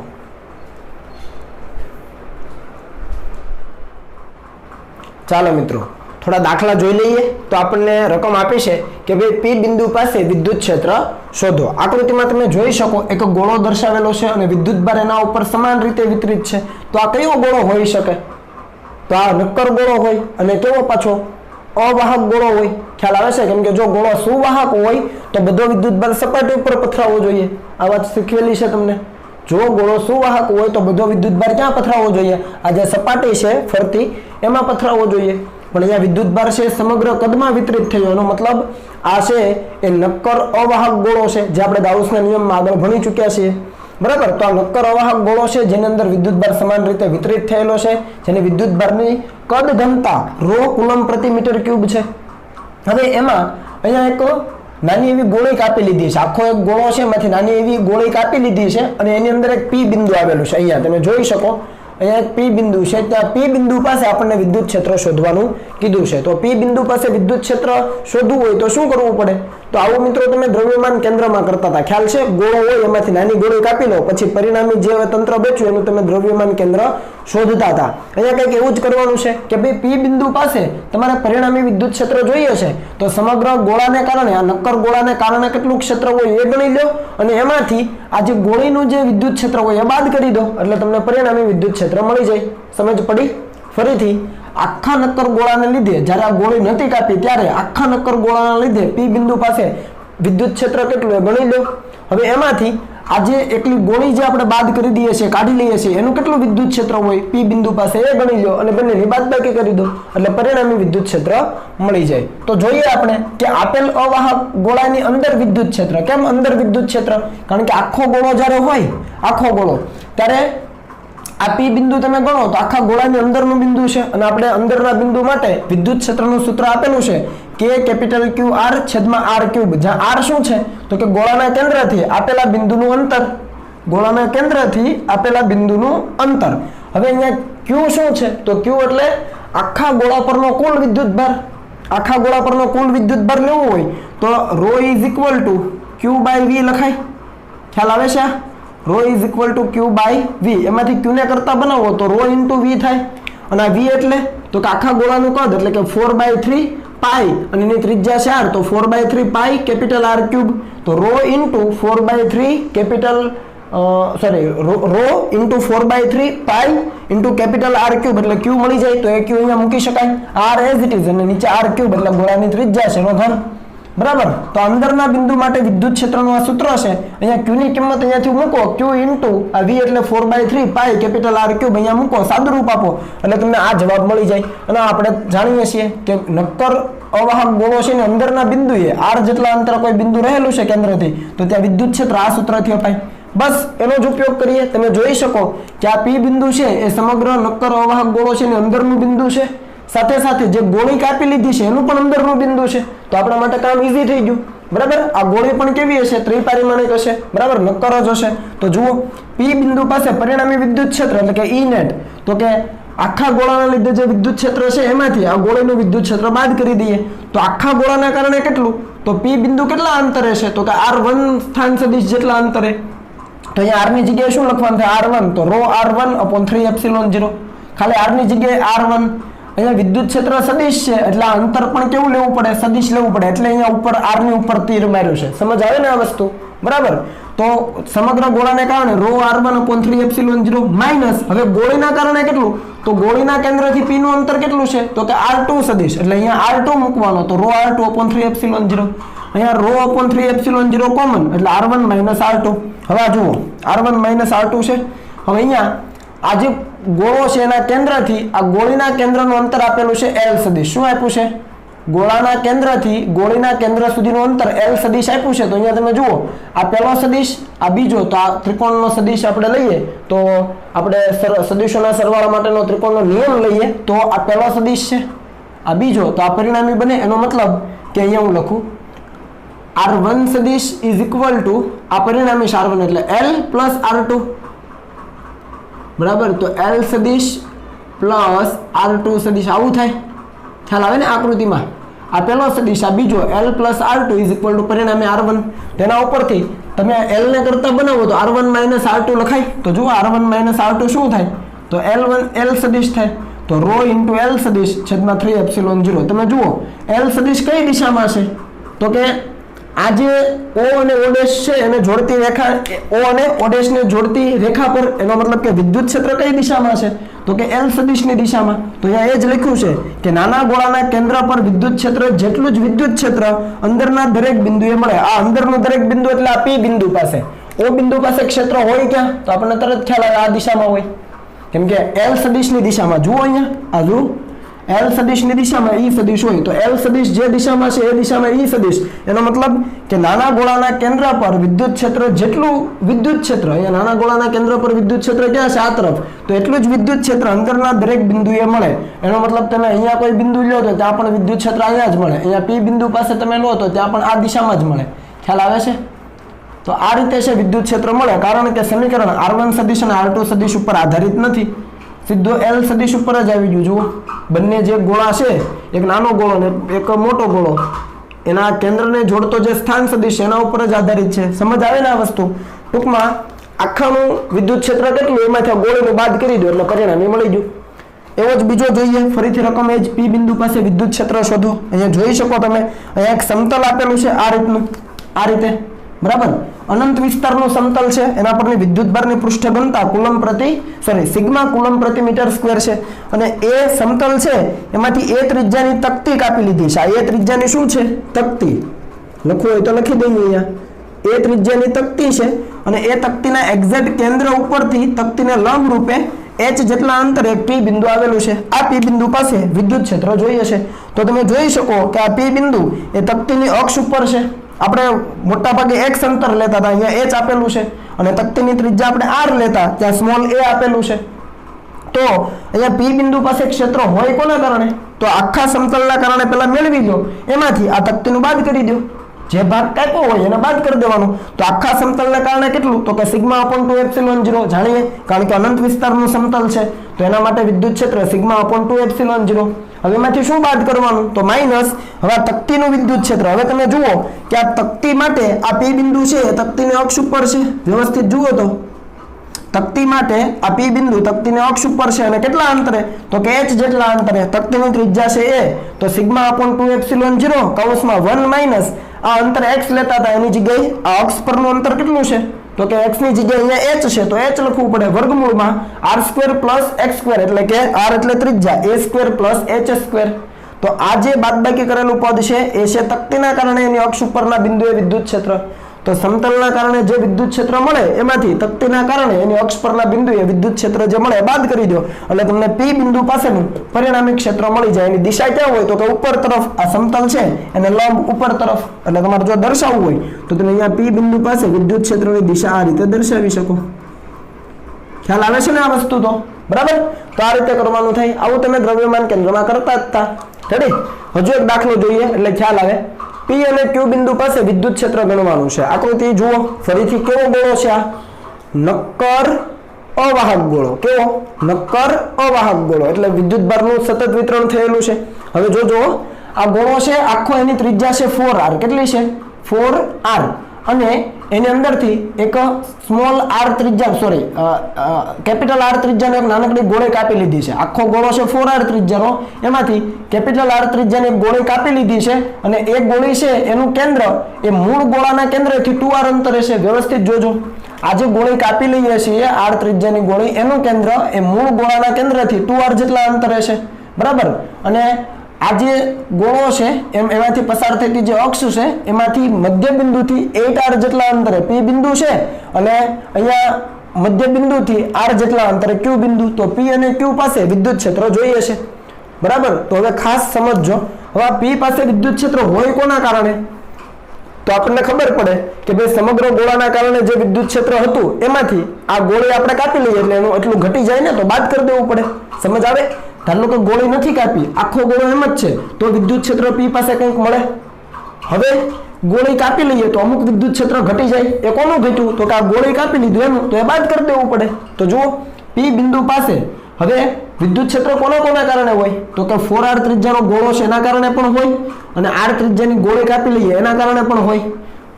ચાલો મિત્રો થોડા દાખલા જોઈ લઈએ. તો આપણને રકમ આપી છે કે ભાઈ પી બિંદુ પાસે વિદ્યુત ક્ષેત્ર શોધો. આકૃતિમાં તમે જોઈ શકો એક ગોળો દર્શાવેલો છે અને વિદ્યુત ભાર એના ઉપર સમાન રીતે વિતરિત છે. તો આ કયો ગોળો હોઈ શકે? તો આ નક્કર ગોળો હોય અને કેવો પાછો અવાહક ગોળો હોય. ખ્યાલ આવે છે? કેમ કે જો ગોળો સુવાહક હોય તો બધો વિદ્યુત ભાર સપાટી ઉપર પથરાવવો જોઈએ. આ વાત શીખવેલી છે તમને. જો ગોળો સુવાહક હોય તો બધો વિદ્યુત ભાર ક્યાં પથરાવવો જોઈએ? આ જે સપાટી છે ફરતી એમાં પથરાવવો જોઈએ. પણ અહીંયા વિદ્યુત ભાર છે સમગ્ર કદમાં વિતરિત થયો. એનો મતલબ આ છે એ નક્કર અવાહક ગોળો છે, જે આપણે ગાઉસના નિયમમાં આગળ ભણી ચૂક્યા છીએ, બરાબર. તો આ નક્કર અવાહક ગોળો છે જેની અંદર વિદ્યુત ભાર સમાન રીતે વિતરિત થયેલો છે, જેની વિદ્યુત ભારની કદ ઘનતા ρ કુલમ પ્રતિ મીટર ક્યુબ છે. હવે એમાં અહીંયા એક નાની એવી ગોળી કાપી લીધી છે. આખો એક ગોળો છે એમાંથી નાની એવી ગોળી કાપી લીધી છે અને એની અંદર એક પી બિંદુ આવેલું છે. અહીંયા તમે જોઈ શકો અહીંયા એક પી બિંદુ છે. ત્યાં પી બિંદુ પાસે આપણને વિદ્યુત ક્ષેત્ર શોધવાનું કીધું છે. તો પી બિંદુ પાસે વિદ્યુત ક્ષેત્ર શોધવું હોય તો શું કરવું પડે? તો આવું મિત્રો તમે દ્રવ્યમાન કેન્દ્રમાં કરતા હતા. ખ્યાલ છે? ગોળો હોય એમાંથી નાની ગોળી કાપી લો, પછી પરિણામી જે તંત્ર બચ્યું એનું તમે દ્રવ્યમાન કેન્દ્ર શોધતા હતા. અહીંયા કંઈક એવું જ કરવાનું છે કે ભાઈ પી બિંદુ પાસે તમારે પરિણામી વિદ્યુત ક્ષેત્ર જોઈએ છે. તો સમગ્ર ગોળાને કારણે, આ નક્કર ગોળાને કારણે કેટલું ક્ષેત્ર હોય એ ગણી લો અને એમાંથી આ જે ગોળીનું જે વિદ્યુત ક્ષેત્ર હોય એ બાદ કરી દો એટલે તમને પરિણામી વિદ્યુત ક્ષેત્ર મળી જાય. સમજ પડી? ફરીથી આખા નક્કર ગોળાને લીધે જ્યારે આ ગોળી નથી કાપી ત્યારે આખા નક્કર ગોળાના લીધે પી બિંદુ પાસે વિદ્યુત ક્ષેત્ર કેટલું એ ગણી લો. હવે એમાંથી આજે એકલી ગોળી જે આપણે બાદ કરી દઈએ છીએ, કાઢી લઈએ છીએ, એનું કેટલું વિદ્યુત ક્ષેત્ર હોય પી બિંદુ પાસે એ ગણી લો અને બંનેની બાદબાકી કરી દો એટલે પરિણામી વિદ્યુત ક્ષેત્ર મળી જાય. તો જોઈએ આપણે કે આપેલ અવાહક ગોળાની અંદર વિદ્યુત ક્ષેત્ર. કેમ અંદર વિદ્યુત ક્ષેત્ર? કારણ કે આખો ગોળો જ્યારે હોય, આખો ગોળો, ત્યારે આ પી બિંદુ તમે ગણો તો આખા ગોળાની અંદરનું બિંદુ છે અને આપણે અંદરના બિંદુ માટે વિદ્યુત ક્ષેત્રનું સૂત્ર આપેલું છે કે કેપિટલ ક્યુ આર છેદમાં આર ક્યુબ. જ્યાં આર શું છે? તો કે ગોળાના કેન્દ્રથી આપેલા બિંદુનું અંતર. ગોળાના કેન્દ્રથી આપેલા બિંદુનું અંતર. હવે અહીંયા ક્યુ શું છે? તો ક્યુ એટલે આખા ગોળા પરનો કુલ વિદ્યુત ભાર. આખા ગોળા પરનો કુલ વિદ્યુત ભાર લેવો હોય તો ρ is equal to Q by V લખાય. ખ્યાલ આવે છે? ρ is equal to Q by V. એમાંથી ક્યુ ને કરતા બનાવો તો ρ ઇન્ટુ વી થાય. અને આ વી એટલે તો કે આખા ગોળાનું કદ એટલે કે 4/3 પાઈ અને એની ત્રિજ્યા છે r, તો 4/3 પાઈ કેપિટલ આર ક્યુબ. તો ρ into 4/3 capital ρ into 4/3 pi into capital R cube એટલે ક્યુ મળી જાય. તો એ ક્યુ અહીંયા મૂકી શકાય. આર એઝ ઇટ ઇઝ અને નીચે આર ક્યુબ એટલે ગોળાની ત્રિજ્યા છે એનો ઘન. બરાબર. તો અંદરના બિંદુ માટે વિદ્યુત ક્ષેત્રનું આ સૂત્ર છે. અહીંયા ક્યુ ની કિંમત અહીંયાથી મૂકો, ક્યુ ઇન્ટુ આ વી એટલે 4/3 પાઈ કેપિટલ આર ક્યુબ અહીંયા મૂકો, સાદુરૂપ આપો એટલે તમને આ જવાબ મળી જાય. અને આપણે જાણીએ છીએ કે નક્કર અવાહક ગોળો છે ને અંદરના બિંદુએ આર જેટલા અંતર કોઈ બિંદુ રહેલું છે કેન્દ્રથી તો ત્યાં વિદ્યુત ક્ષેત્ર આ સૂત્રથી અપાય. બસ એનો જ ઉપયોગ કરીએ. તમે જોઈ શકો કે આ પી બિંદુ છે એ સમગ્ર નક્કર અવાહક ગોળો છે ને અંદરનું બિંદુ છે. સાથે સાથે જે ગોળી કાપી લીધી છે એનું પણ અંદરનું બિંદુ છે. તો આપણા માટે કામ ઈઝી થઈ ગયું. બરાબર. આ ગોળી પણ કેવી હશે? ત્રિપારિમાણિક હશે. બરાબર. નક્કર જ હશે. તો જુઓ પી બિંદુ પાસે પરિણામી વિદ્યુત ક્ષેત્ર એટલે કે ઈ નેટ, તો કે આખા ગોળાના લીધે જે વિદ્યુત ક્ષેત્ર છે એમાંથી આ ગોળીનું વિદ્યુત ક્ષેત્ર બાદ કરી દઈએ તો આખા ગોળાના કારણે કેટલું? તો P બિંદુ કેટલા અંતરે છે તો કે r1 સ્થાન સદિશ જેટલા અંતરે તો અહીંયા r ની જગ્યાએ શું લખવાનું થાય r1 તો rho r1 upon 3 epsilon 0 ખાલી r ની જગ્યાએ r1 અહીંયા વિદ્યુત ક્ષેત્ર સદિશ છે એટલે આ અંતર પણ કેવું લેવું પડે સદિશ લેવું પડે એટલે અહીંયા ઉપર r ની ઉપર તીર માર્યું છે સમજ આવે ને આ વસ્તુ બરાબર તો સમગ્ર ગોળાને કારણે rho r1 upon 3 epsilon 0 minus હવે ગોળીના કારણે કેટલું તો ગોળીના કેન્દ્રથી p નું અંતર કેટલું છે તો કે r2 સદિશ એટલે અહીંયા r2 મૂકવાનો તો rho r2 upon 3 epsilon 0 અહીંયા rho upon 3 epsilon 0 કોમન એટલે r1 minus r2 હવે આ જુઓ r1 minus r2 છે હવે અહીંયા આ જે ગોળો છે એના કેન્દ્રથી આ ગોળીના કેન્દ્રનું અંતર આપેલું છે l સદિશ શું આપ્યું છે ગોળાના કેન્દ્રથી ગોળીના કેન્દ્ર સુધીનું અંતર l સદિશ આપ્યું છે તો અહીંયા તમે જુઓ આ પહેલો સદિશ આ બીજો તો આ ત્રિકોણનો સદિશ આપણે લઈએ તો આપણે સદિશોના સરવાળા માટેનો ત્રિકોણનો નિયમ લઈએ તો આ પહેલો સદિશ છે આ બીજો તો આ પરિણામી બને એનો મતલબ કે અહીંયા હું લખું r1 સદિશ ઇઝ ઇક્વલ ટુ આ પરિણામી r1 એટલે l પ્લસ r2 બરાબર તો l સદિશ પ્લસ r2 સદિશ આવું થાય ખ્યાલ આવે ને આકૃતિમાં આ પહેલો સદિશ આ બીજો l plus r2 is equal two પરિણામે r1 તેના ઉપરથી તમે l ને કરતા બનાવો તો r1 માઇનસ r2 લખાય તો જુઓ r1 માઇનસ r2 શું થાય તો l સદિશ થાય તો rho ઇન્ટુ l સદિશ છેદમાં 3 એપ્સિલોન 0 તમે જુઓ l સદિશ કઈ દિશામાં છે તો કે આ જે o અને o' છે એને જોડતી રેખા o અને o' ને જોડતી રેખા પર એનો મતલબ કે વિદ્યુત ક્ષેત્ર કઈ દિશામાં છે તો કે l સદિશની દિશામાં તો અહીંયા એ જ લખ્યું છે કે નાના ગોળાના કેન્દ્ર પર વિદ્યુત ક્ષેત્ર જેટલું જ વિદ્યુત ક્ષેત્ર અંદરના દરેક બિંદુએ મળે આ અંદરનું દરેક બિંદુ એટલે આ p બિંદુ પાસે o બિંદુ પાસે ક્ષેત્ર હોય ક્યાં તો આપણને તરત ખ્યાલ આવે આ દિશામાં હોય કેમ કે l સદિશની દિશામાં જુઓ અહીંયા આ જુઓ l સદિશની દિશામાં e સદિશ હોય તો l સદિશ જે દિશામાં છે એ દિશામાં e સદિશ એનો મતલબ કે નાના ગોળાના કેન્દ્ર પર વિદ્યુત ક્ષેત્ર જેટલું વિદ્યુત ક્ષેત્ર અહીંયા નાના ગોળાના કેન્દ્ર પર વિદ્યુત ક્ષેત્ર ક્યાં છે આ તરફ તો એટલું જ વિદ્યુત ક્ષેત્ર અંદરના દરેક બિંદુએ મળે એનો મતલબ તમે અહીંયા કોઈ બિંદુ લો તો ત્યાં પણ વિદ્યુત ક્ષેત્ર અહીંયા જ મળે અહીંયા p બિંદુ પાસે તમે લો તો ત્યાં પણ આ દિશામાં જ મળે ખ્યાલ આવે છે તો આ રીતે છે વિદ્યુત ક્ષેત્ર મળે કારણ કે સમીકરણ r1 સદિશ અને r2 સદિશ ઉપર આધારિત નથી સીધો l સદિશ ઉપર જ આવી ગયું જુઓ બંને જે ગોળા છે એક નાનો ગોળો ને એક મોટો ગોળો એના કેન્દ્રને જોડતો જે સ્થાન સદિશ એના ઉપર જ આધારિત છે સમજ આવે ને આ વસ્તુ ટૂંકમાં આખાનું વિદ્યુત ક્ષેત્ર કેટલું એમાંથી ગોળીનું બાદ કરી દો એટલે પરિણામી મળી ગયું એવો જ બીજો જોઈએ ફરીથી રકમ એ જ p બિંદુ પાસે વિદ્યુત ક્ષેત્ર શોધો અહીંયા જોઈ શકો તમે અહીંયા એક સમતલ આપેલું છે આ રીતનું આ રીતે બરાબર અનંત વિસ્તારનું સમતલ છે એના પરની વિદ્યુત ભારની પૃષ્ઠ ઘનતા સિગ્મા કુલમ પ્રતિ મીટર સ્ક્વેર છે અને એ સમતલ છે એમાંથી a ત્રિજ્યાની તકતી કાપી લીધી છે આ a ત્રિજ્યાની શું છે તકતી લખવું હોય તો લખી દઈએ અહીંયા a ત્રિજ્યાની તકતી છે અને એ તકતીના એક્ઝેક્ટ કેન્દ્ર ઉપરથી તકતીને લંબ રૂપે h જેટલા અંતરે p બિંદુ આવેલું છે આ p બિંદુ પાસે વિદ્યુત ક્ષેત્ર જોઈએ છે તો તમે જોઈ શકો કે આ p બિંદુ એ તકતીની અક્ષ ઉપર છે આપણે મોટા ભાગે x અંતર લેતા હતા અહીંયા h આપેલું છે અને તકતીની ત્રિજ્યા આપણે r લેતા ત્યાં સ્મોલ a આપેલું છે તો અહીંયા p બિંદુ પાસે ક્ષેત્ર હોય કોના કારણે તો આખા સમતલના કારણે પહેલા મેળવી લો એમાંથી આ તકતીનું બાદ કરી દો જે ભાગ કાપ્યો હોય એને બાદ કરી દેવાનો તો આખા સમતલને કારણે કેટલું તો કે સિગ્મા અપોન 2 એપ્સિલોન 0 જાણીએ કારણ કે અનંત વિસ્તારનું સમતલ છે તો એના માટે વિદ્યુત ક્ષેત્ર સિગ્મા અપોન 2 એપ્સિલોન 0 હવે એમાંથી શું બાદ કરવાનું તો માઈનસ હવે તકતીનું વિદ્યુત ક્ષેત્ર હવે તમે જુઓ કે આ તકતી માટે આ p બિંદુ છે એ તકતીની અક્ષ ઉપર છે વ્યવસ્થિત જુઓ તો તકતી માટે આ p બિંદુ તકતીની અક્ષ ઉપર છે અને કેટલા અંતરે તો કે h જેટલા અંતરે તકતીની ત્રિજ્યા છે a તો સિગ્મા અપોન 2 એપ્સિલોન 0 કૌંસમાં 1 માઈનસ આ અંતર x લેતા હતા એની જગ્યાએ આ અક્ષ પરનું અંતર કેટલું છે તો કે x ની જગ્યાએ અહીંયા h છે તો h લખવું પડે વર્ગમૂળમાં r² + x² એટલે કે r એટલે ત્રિજ્યા a² + h² તો આ જે બાદબાકી કરેલું પદ છે એ છે તકતીના કારણે એની અક્ષ ઉપરના બિંદુએ વિદ્યુત ક્ષેત્ર તો સમતલના કારણે જે વિદ્યુત ક્ષેત્ર મળે એમાંથી તકતીના કારણે એની અક્ષ પરના બિંદુએ વિદ્યુત ક્ષેત્ર જે મળે બાદ કરી દો એટલે તમને p બિંદુ પાસેનું પરિણામી ક્ષેત્ર મળી જાય એની દિશા ક્યાં હોય તો કે ઉપર તરફ આ સમતલ છે એને લંબ ઉપર તરફ એટલે તમારે જો દર્શાવવું હોય તો તમે અહીંયા p બિંદુ પાસે વિદ્યુત ક્ષેત્રની દિશા આ રીતે દર્શાવી શકો ખ્યાલ આવે છે ને આ વસ્તુ તો બરાબર તો આ રીતે કરવાનું થાય આવું તમે દ્રવ્યમાન કેન્દ્રમાં કરતા જ હતા રેડી હજુ એક દાખલો જોઈએ એટલે ખ્યાલ આવે p અને q બિંદુ પાસે વિદ્યુત ક્ષેત્ર ગણવાનું છે આકૃતિ જુઓ ફરીથી કેવો ગોળો છે આ નક્કર અવાહક ગોળો કેવો નક્કર અવાહક ગોળો એટલે વિદ્યુત ભારનું સતત વિતરણ થયેલું છે હવે જોજો આ ગોળો છે આખો એની ત્રિજ્યા છે 4r કેટલી છે 4r અને એની અંદરથી એક સ્મોલ r ત્રિજ્યા સોરી કેપિટલ R ત્રિજ્યાનો એક નાનકડી ગોળી કાપી લીધી છે આખો ગોળો છે 4r ત્રિજ્યાનો એમાંથી કેપિટલ R ત્રિજ્યાની એક ગોળી કાપી લીધી છે અને એક ગોળી છે એનું કેન્દ્ર એ મૂળ ગોળાના કેન્દ્રથી 2r અંતરે છે વ્યવસ્થિત જોજો આ જે ગોળી કાપી લઈએ છીએ r ત્રિજ્યાની ગોળી એનું કેન્દ્ર એ મૂળ ગોળાના કેન્દ્રથી 2r જેટલા અંતરે છે બરાબર અને આ જે ગોળો છે એમાંથી પસાર થતી જે અક્ષ છે એમાંથી મધ્ય બિંદુથી 8r જેટલા અંતરે p બિંદુ છે અને અહીંયા મધ્ય બિંદુથી r જેટલા અંતરે q બિંદુ તો p અને q પાસે વિદ્યુત ક્ષેત્ર જોઈએ છે બરાબર તો હવે ખાસ સમજજો હવે p પાસે વિદ્યુત ક્ષેત્ર હોય કોના કારણે તો આપણને ખબર પડે કે ભાઈ સમગ્ર ગોળાના કારણે જે વિદ્યુત ક્ષેત્ર હતું એમાંથી આ ગોળી આપણે કાપી લઈએ એટલે એનું એટલું ઘટી જાય ને તો બાદ કરી દેવું પડે સમજ આવે ધારો કે ગોળી નથી કાપી આખો ગોળો એમ જ છે તો વિદ્યુત ક્ષેત્ર p પાસે કંઈક મળે હવે ગોળી કાપી લઈએ તો અમુક વિદ્યુત ક્ષેત્ર ઘટી જાય એ કોનું ઘટ્યું તો કે આ ગોળી કાપી લીધું એનું તો એ બાદ કરી દેવું પડે તો જુઓ p બિંદુ પાસે હવે વિદ્યુત ક્ષેત્ર કોના કારણે હોય તો કે 4r ત્રિજ્યાનો ગોળો છે એના કારણે પણ હોય અને r ત્રિજ્યાની ગોળી કાપી લઈએ એના કારણે પણ હોય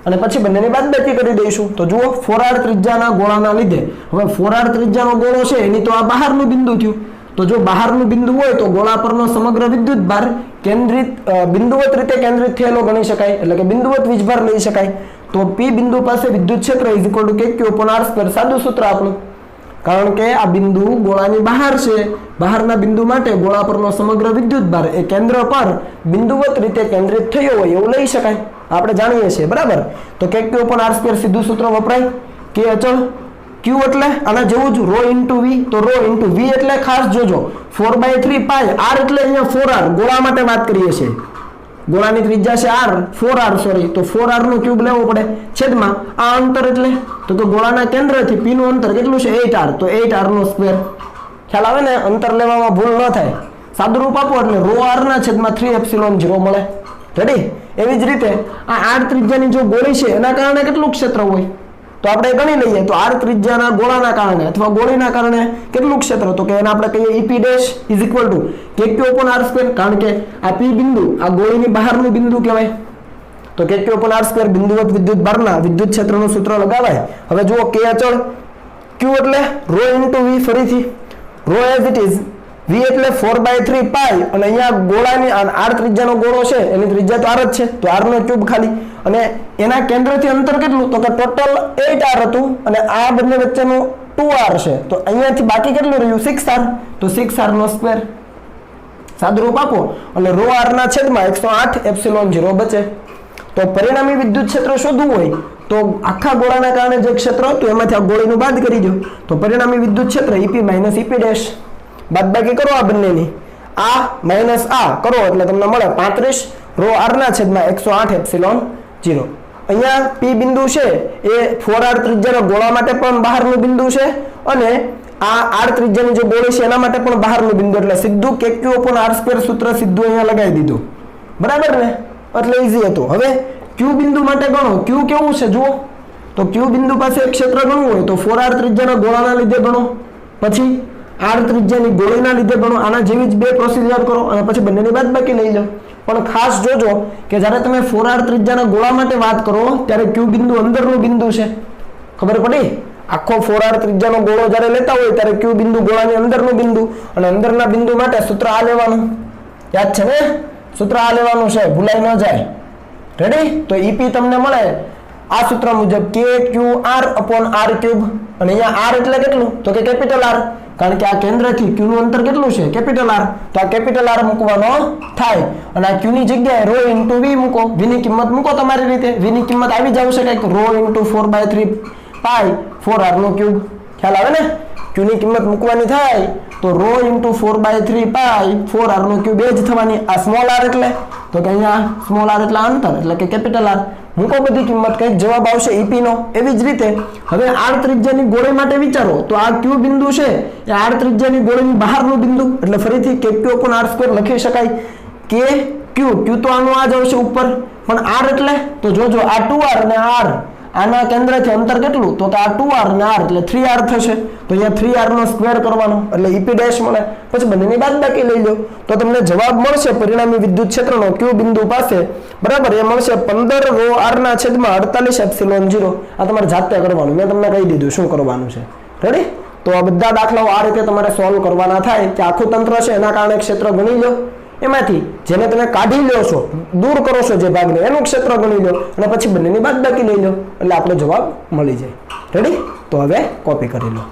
અને પછી બંનેની બાદબાકી કરી દઈશું તો જુઓ 4r ત્રિજ્યાના ગોળાના લીધે હવે 4r ત્રિજ્યાનો ગોળો છે એની તો આ બહારનું બિંદુ થયું તો જો બહારનું બિંદુ હોય તો ગોળા પરનો સમગ્ર વિદ્યુત ભાર કેન્દ્રિત બિંદુવત રીતે કેન્દ્રિત થયેલો ગણી શકાય એટલે કે બિંદુવત વીજભાર લઈ શકાય તો p બિંદુ પાસે વિદ્યુત ક્ષેત્ર =kq/r² સાદું સૂત્ર આપણું કારણ કે આ બિંદુ ગોળાની બહાર છે બહારના બિંદુ માટે ગોળા પરનો સમગ્ર વિદ્યુત ભાર એ કેન્દ્ર પર બિંદુવત રીતે કેન્દ્રિત થયો હોય એવું લઈ શકાય આપણે જાણીએ છીએ બરાબર તો kq/r² સીધું સૂત્ર વપરાય કે અચળ q એટલે આના જેવું જ ρ * v તો ρ * v એટલે ખાસ જોજો 4/3 પાઈ r એટલે અહીંયા 4r ગોળા માટે વાત કરીએ છીએ ગોળાની ત્રિજ્યા છે r 4r સોરી તો 4r નો ક્યુબ લેવો પડે છેદમાં આ અંતર એટલે તો કે ગોળાના કેન્દ્રથી p નું અંતર કેટલું છે 8r તો 8r નો સ્ક્વેર ખ્યાલ આવે ને અંતર લેવામાં ભૂલ ન થાય સાદું રૂપ આપો એટલે ρr ના છેદમાં 3ε0 મળે રેડી એવી જ રીતે આ r ત્રિજ્યાની જો ગોળી છે એના કારણે કેટલું ક્ષેત્ર હોય તો આપણે ગણી લઈએ તો r ત્રિજ્યાના ગોળાના કારણે અથવા ગોળીના કારણે કેટલું ક્ષેત્ર તો કે એને આપણે કહીએ EP' kq/r² કારણ કે આ p બિંદુ આ ગોળીની બહારનું બિંદુ કહેવાય તો kq/r² બિંદુવત વિદ્યુત ભારના વિદ્યુત ક્ષેત્રનું સૂત્ર લગાવાય હવે જુઓ k અચળ q એટલે ρ * v ફરીથી ρ એઝ ઇટ ઇઝ v એટલે 4/3 પાઈ અને અહીંયા ગોળાની r ત્રિજ્યાનો ગોળો છે એની ત્રિજ્યા તો r જ છે તો r નો ક્યુબ ખાલી અને એના કેન્દ્રથી અંતર કેટલું તો કે ટોટલ 8r હતું અને આ બંને વચ્ચેનું 2r છે તો અહીંયાથી બાકી કેટલું રહ્યું 6r તો 6r નો સ્ક્વેર સાદુરૂપ આપો એટલે ρr ના છેદમાં 108ε0 બચે તો પરિણામી વિદ્યુત ક્ષેત્ર શોધવું હોય તો આખા ગોળાના કારણે જે ક્ષેત્ર હતું એમાંથી આ ગોળીનું બાદ કરી દો તો પરિણામી વિદ્યુત ક્ષેત્ર EP - EP' બાદબાકી કરો આ બંનેની આ માઈનસ આ કરો એટલે તમને મળે 35 ρr ના છેદમાં 108ε0 અહીંયા p બિંદુ છે એ 4r ત્રિજ્યાના ગોળા માટે પણ બહારનું બિંદુ છે અને આ r ત્રિજ્યાની જે ગોળી છે એના માટે પણ બહારનું બિંદુ એટલે સીધું kq/r² સૂત્ર સીધું અહીંયા લગાવી દીધું બરાબર ને એટલે ઈઝી હતું હવે q બિંદુ માટે ગણો q કેવું છે જુઓ તો q બિંદુ પાસે એક ક્ષેત્ર ગણવું હોય તો 4r ત્રિજ્યાના ગોળાના લીધે ગણો પછી r ત્રિજ્યાની ગોળીના લીધે ગણો આના જેવી જ બે પ્રોસિજર કરો અને પછી બંનેની બાદબાકી લઈ લો પણ ખાસ જોજો કે જ્યારે તમે 4r ત્રિજ્યાના ગોળા માટે વાત કરો ત્યારે q બિંદુ અંદરનું બિંદુ છે ખબર પડી આખો 4r ત્રિજ્યાનો ગોળો જ્યારે લેતા હોય ત્યારે q બિંદુ ગોળાની અંદરનું બિંદુ અને અંદરના બિંદુ માટે સૂત્ર આ લેવાનું યાદ છે ને સૂત્ર આ લેવાનું છે ભૂલાઈ ન જાય રેડી તો EP તમને મળે આ સૂત્ર મુજબ kqr/r³ અને અહીંયા r એટલે કેટલું તો કે કેપિટલ R કારણ કે આ કેન્દ્રથી q નું અંતર કેટલું છે કેપિટલ R તો આ કેપિટલ R મૂકવાનો થાય અને આ q ની જગ્યાએ ρ * v મૂકો v ની કિંમત મૂકો તમારી રીતે v ની કિંમત આવી જ આવશે કે ρ * 4/3 પાઈ 4r નો ક્યુબ ખ્યાલ આવે ને q ની કિંમત મૂકવાની થાય તો ρ * 4/3 પાઈ 4r નો ક્યુબ એ જ થવાની આ સ્મોલ r એટલે તો કે અહીંયા સ્મોલ r એટલે અંતર એટલે કે કેપિટલ R મૂકો બધી કિંમત કંઈક જવાબ આવશે EP નો એવી જ રીતે હવે r ત્રિજ્યાની ગોળી માટે વિચારો તો આ q બિંદુ છે એ r ત્રિજ્યાની ગોળીની બહારનું બિંદુ એટલે ફરીથી kq/r² લખી શકાય કે q તો આનું આ જ આવશે ઉપર પણ r એટલે તો જોજો આ 2r અને r આના કેન્દ્રથી અંતર કેટલું તો કે આ 2r ને r એટલે 3r થશે તો અહીંયા 3r નો સ્ક્વેર કરવાનો એટલે EP ડેશ મળે પછી બંનેની બાદબાકી લઈ લો તો તમને જવાબ મળશે પરિણામી વિદ્યુત ક્ષેત્રનો Q બિંદુ પાસે બરાબર એ મળશે 15 rho r ના છેદમાં 48 એપ્સિલોન 0 આ તમારે જાતે કરવાનું મેં તમને કહી દીધું શું કરવાનું છે રેડી તો આ બધા દાખલાઓ આ રીતે તમારે સોલ્વ કરવાના થાય કે આખું તંત્ર છે એના કારણે ક્ષેત્ર ગણી લો એમાંથી જેને તમે કાઢી લો છો દૂર કરો છો જે ભાગને એનું ક્ષેત્ર ગણી લો અને પછી બંનેની બાદબાકી લઈ લો એટલે આપણો જવાબ મળી જાય રેડી તો હવે કોપી કરી લો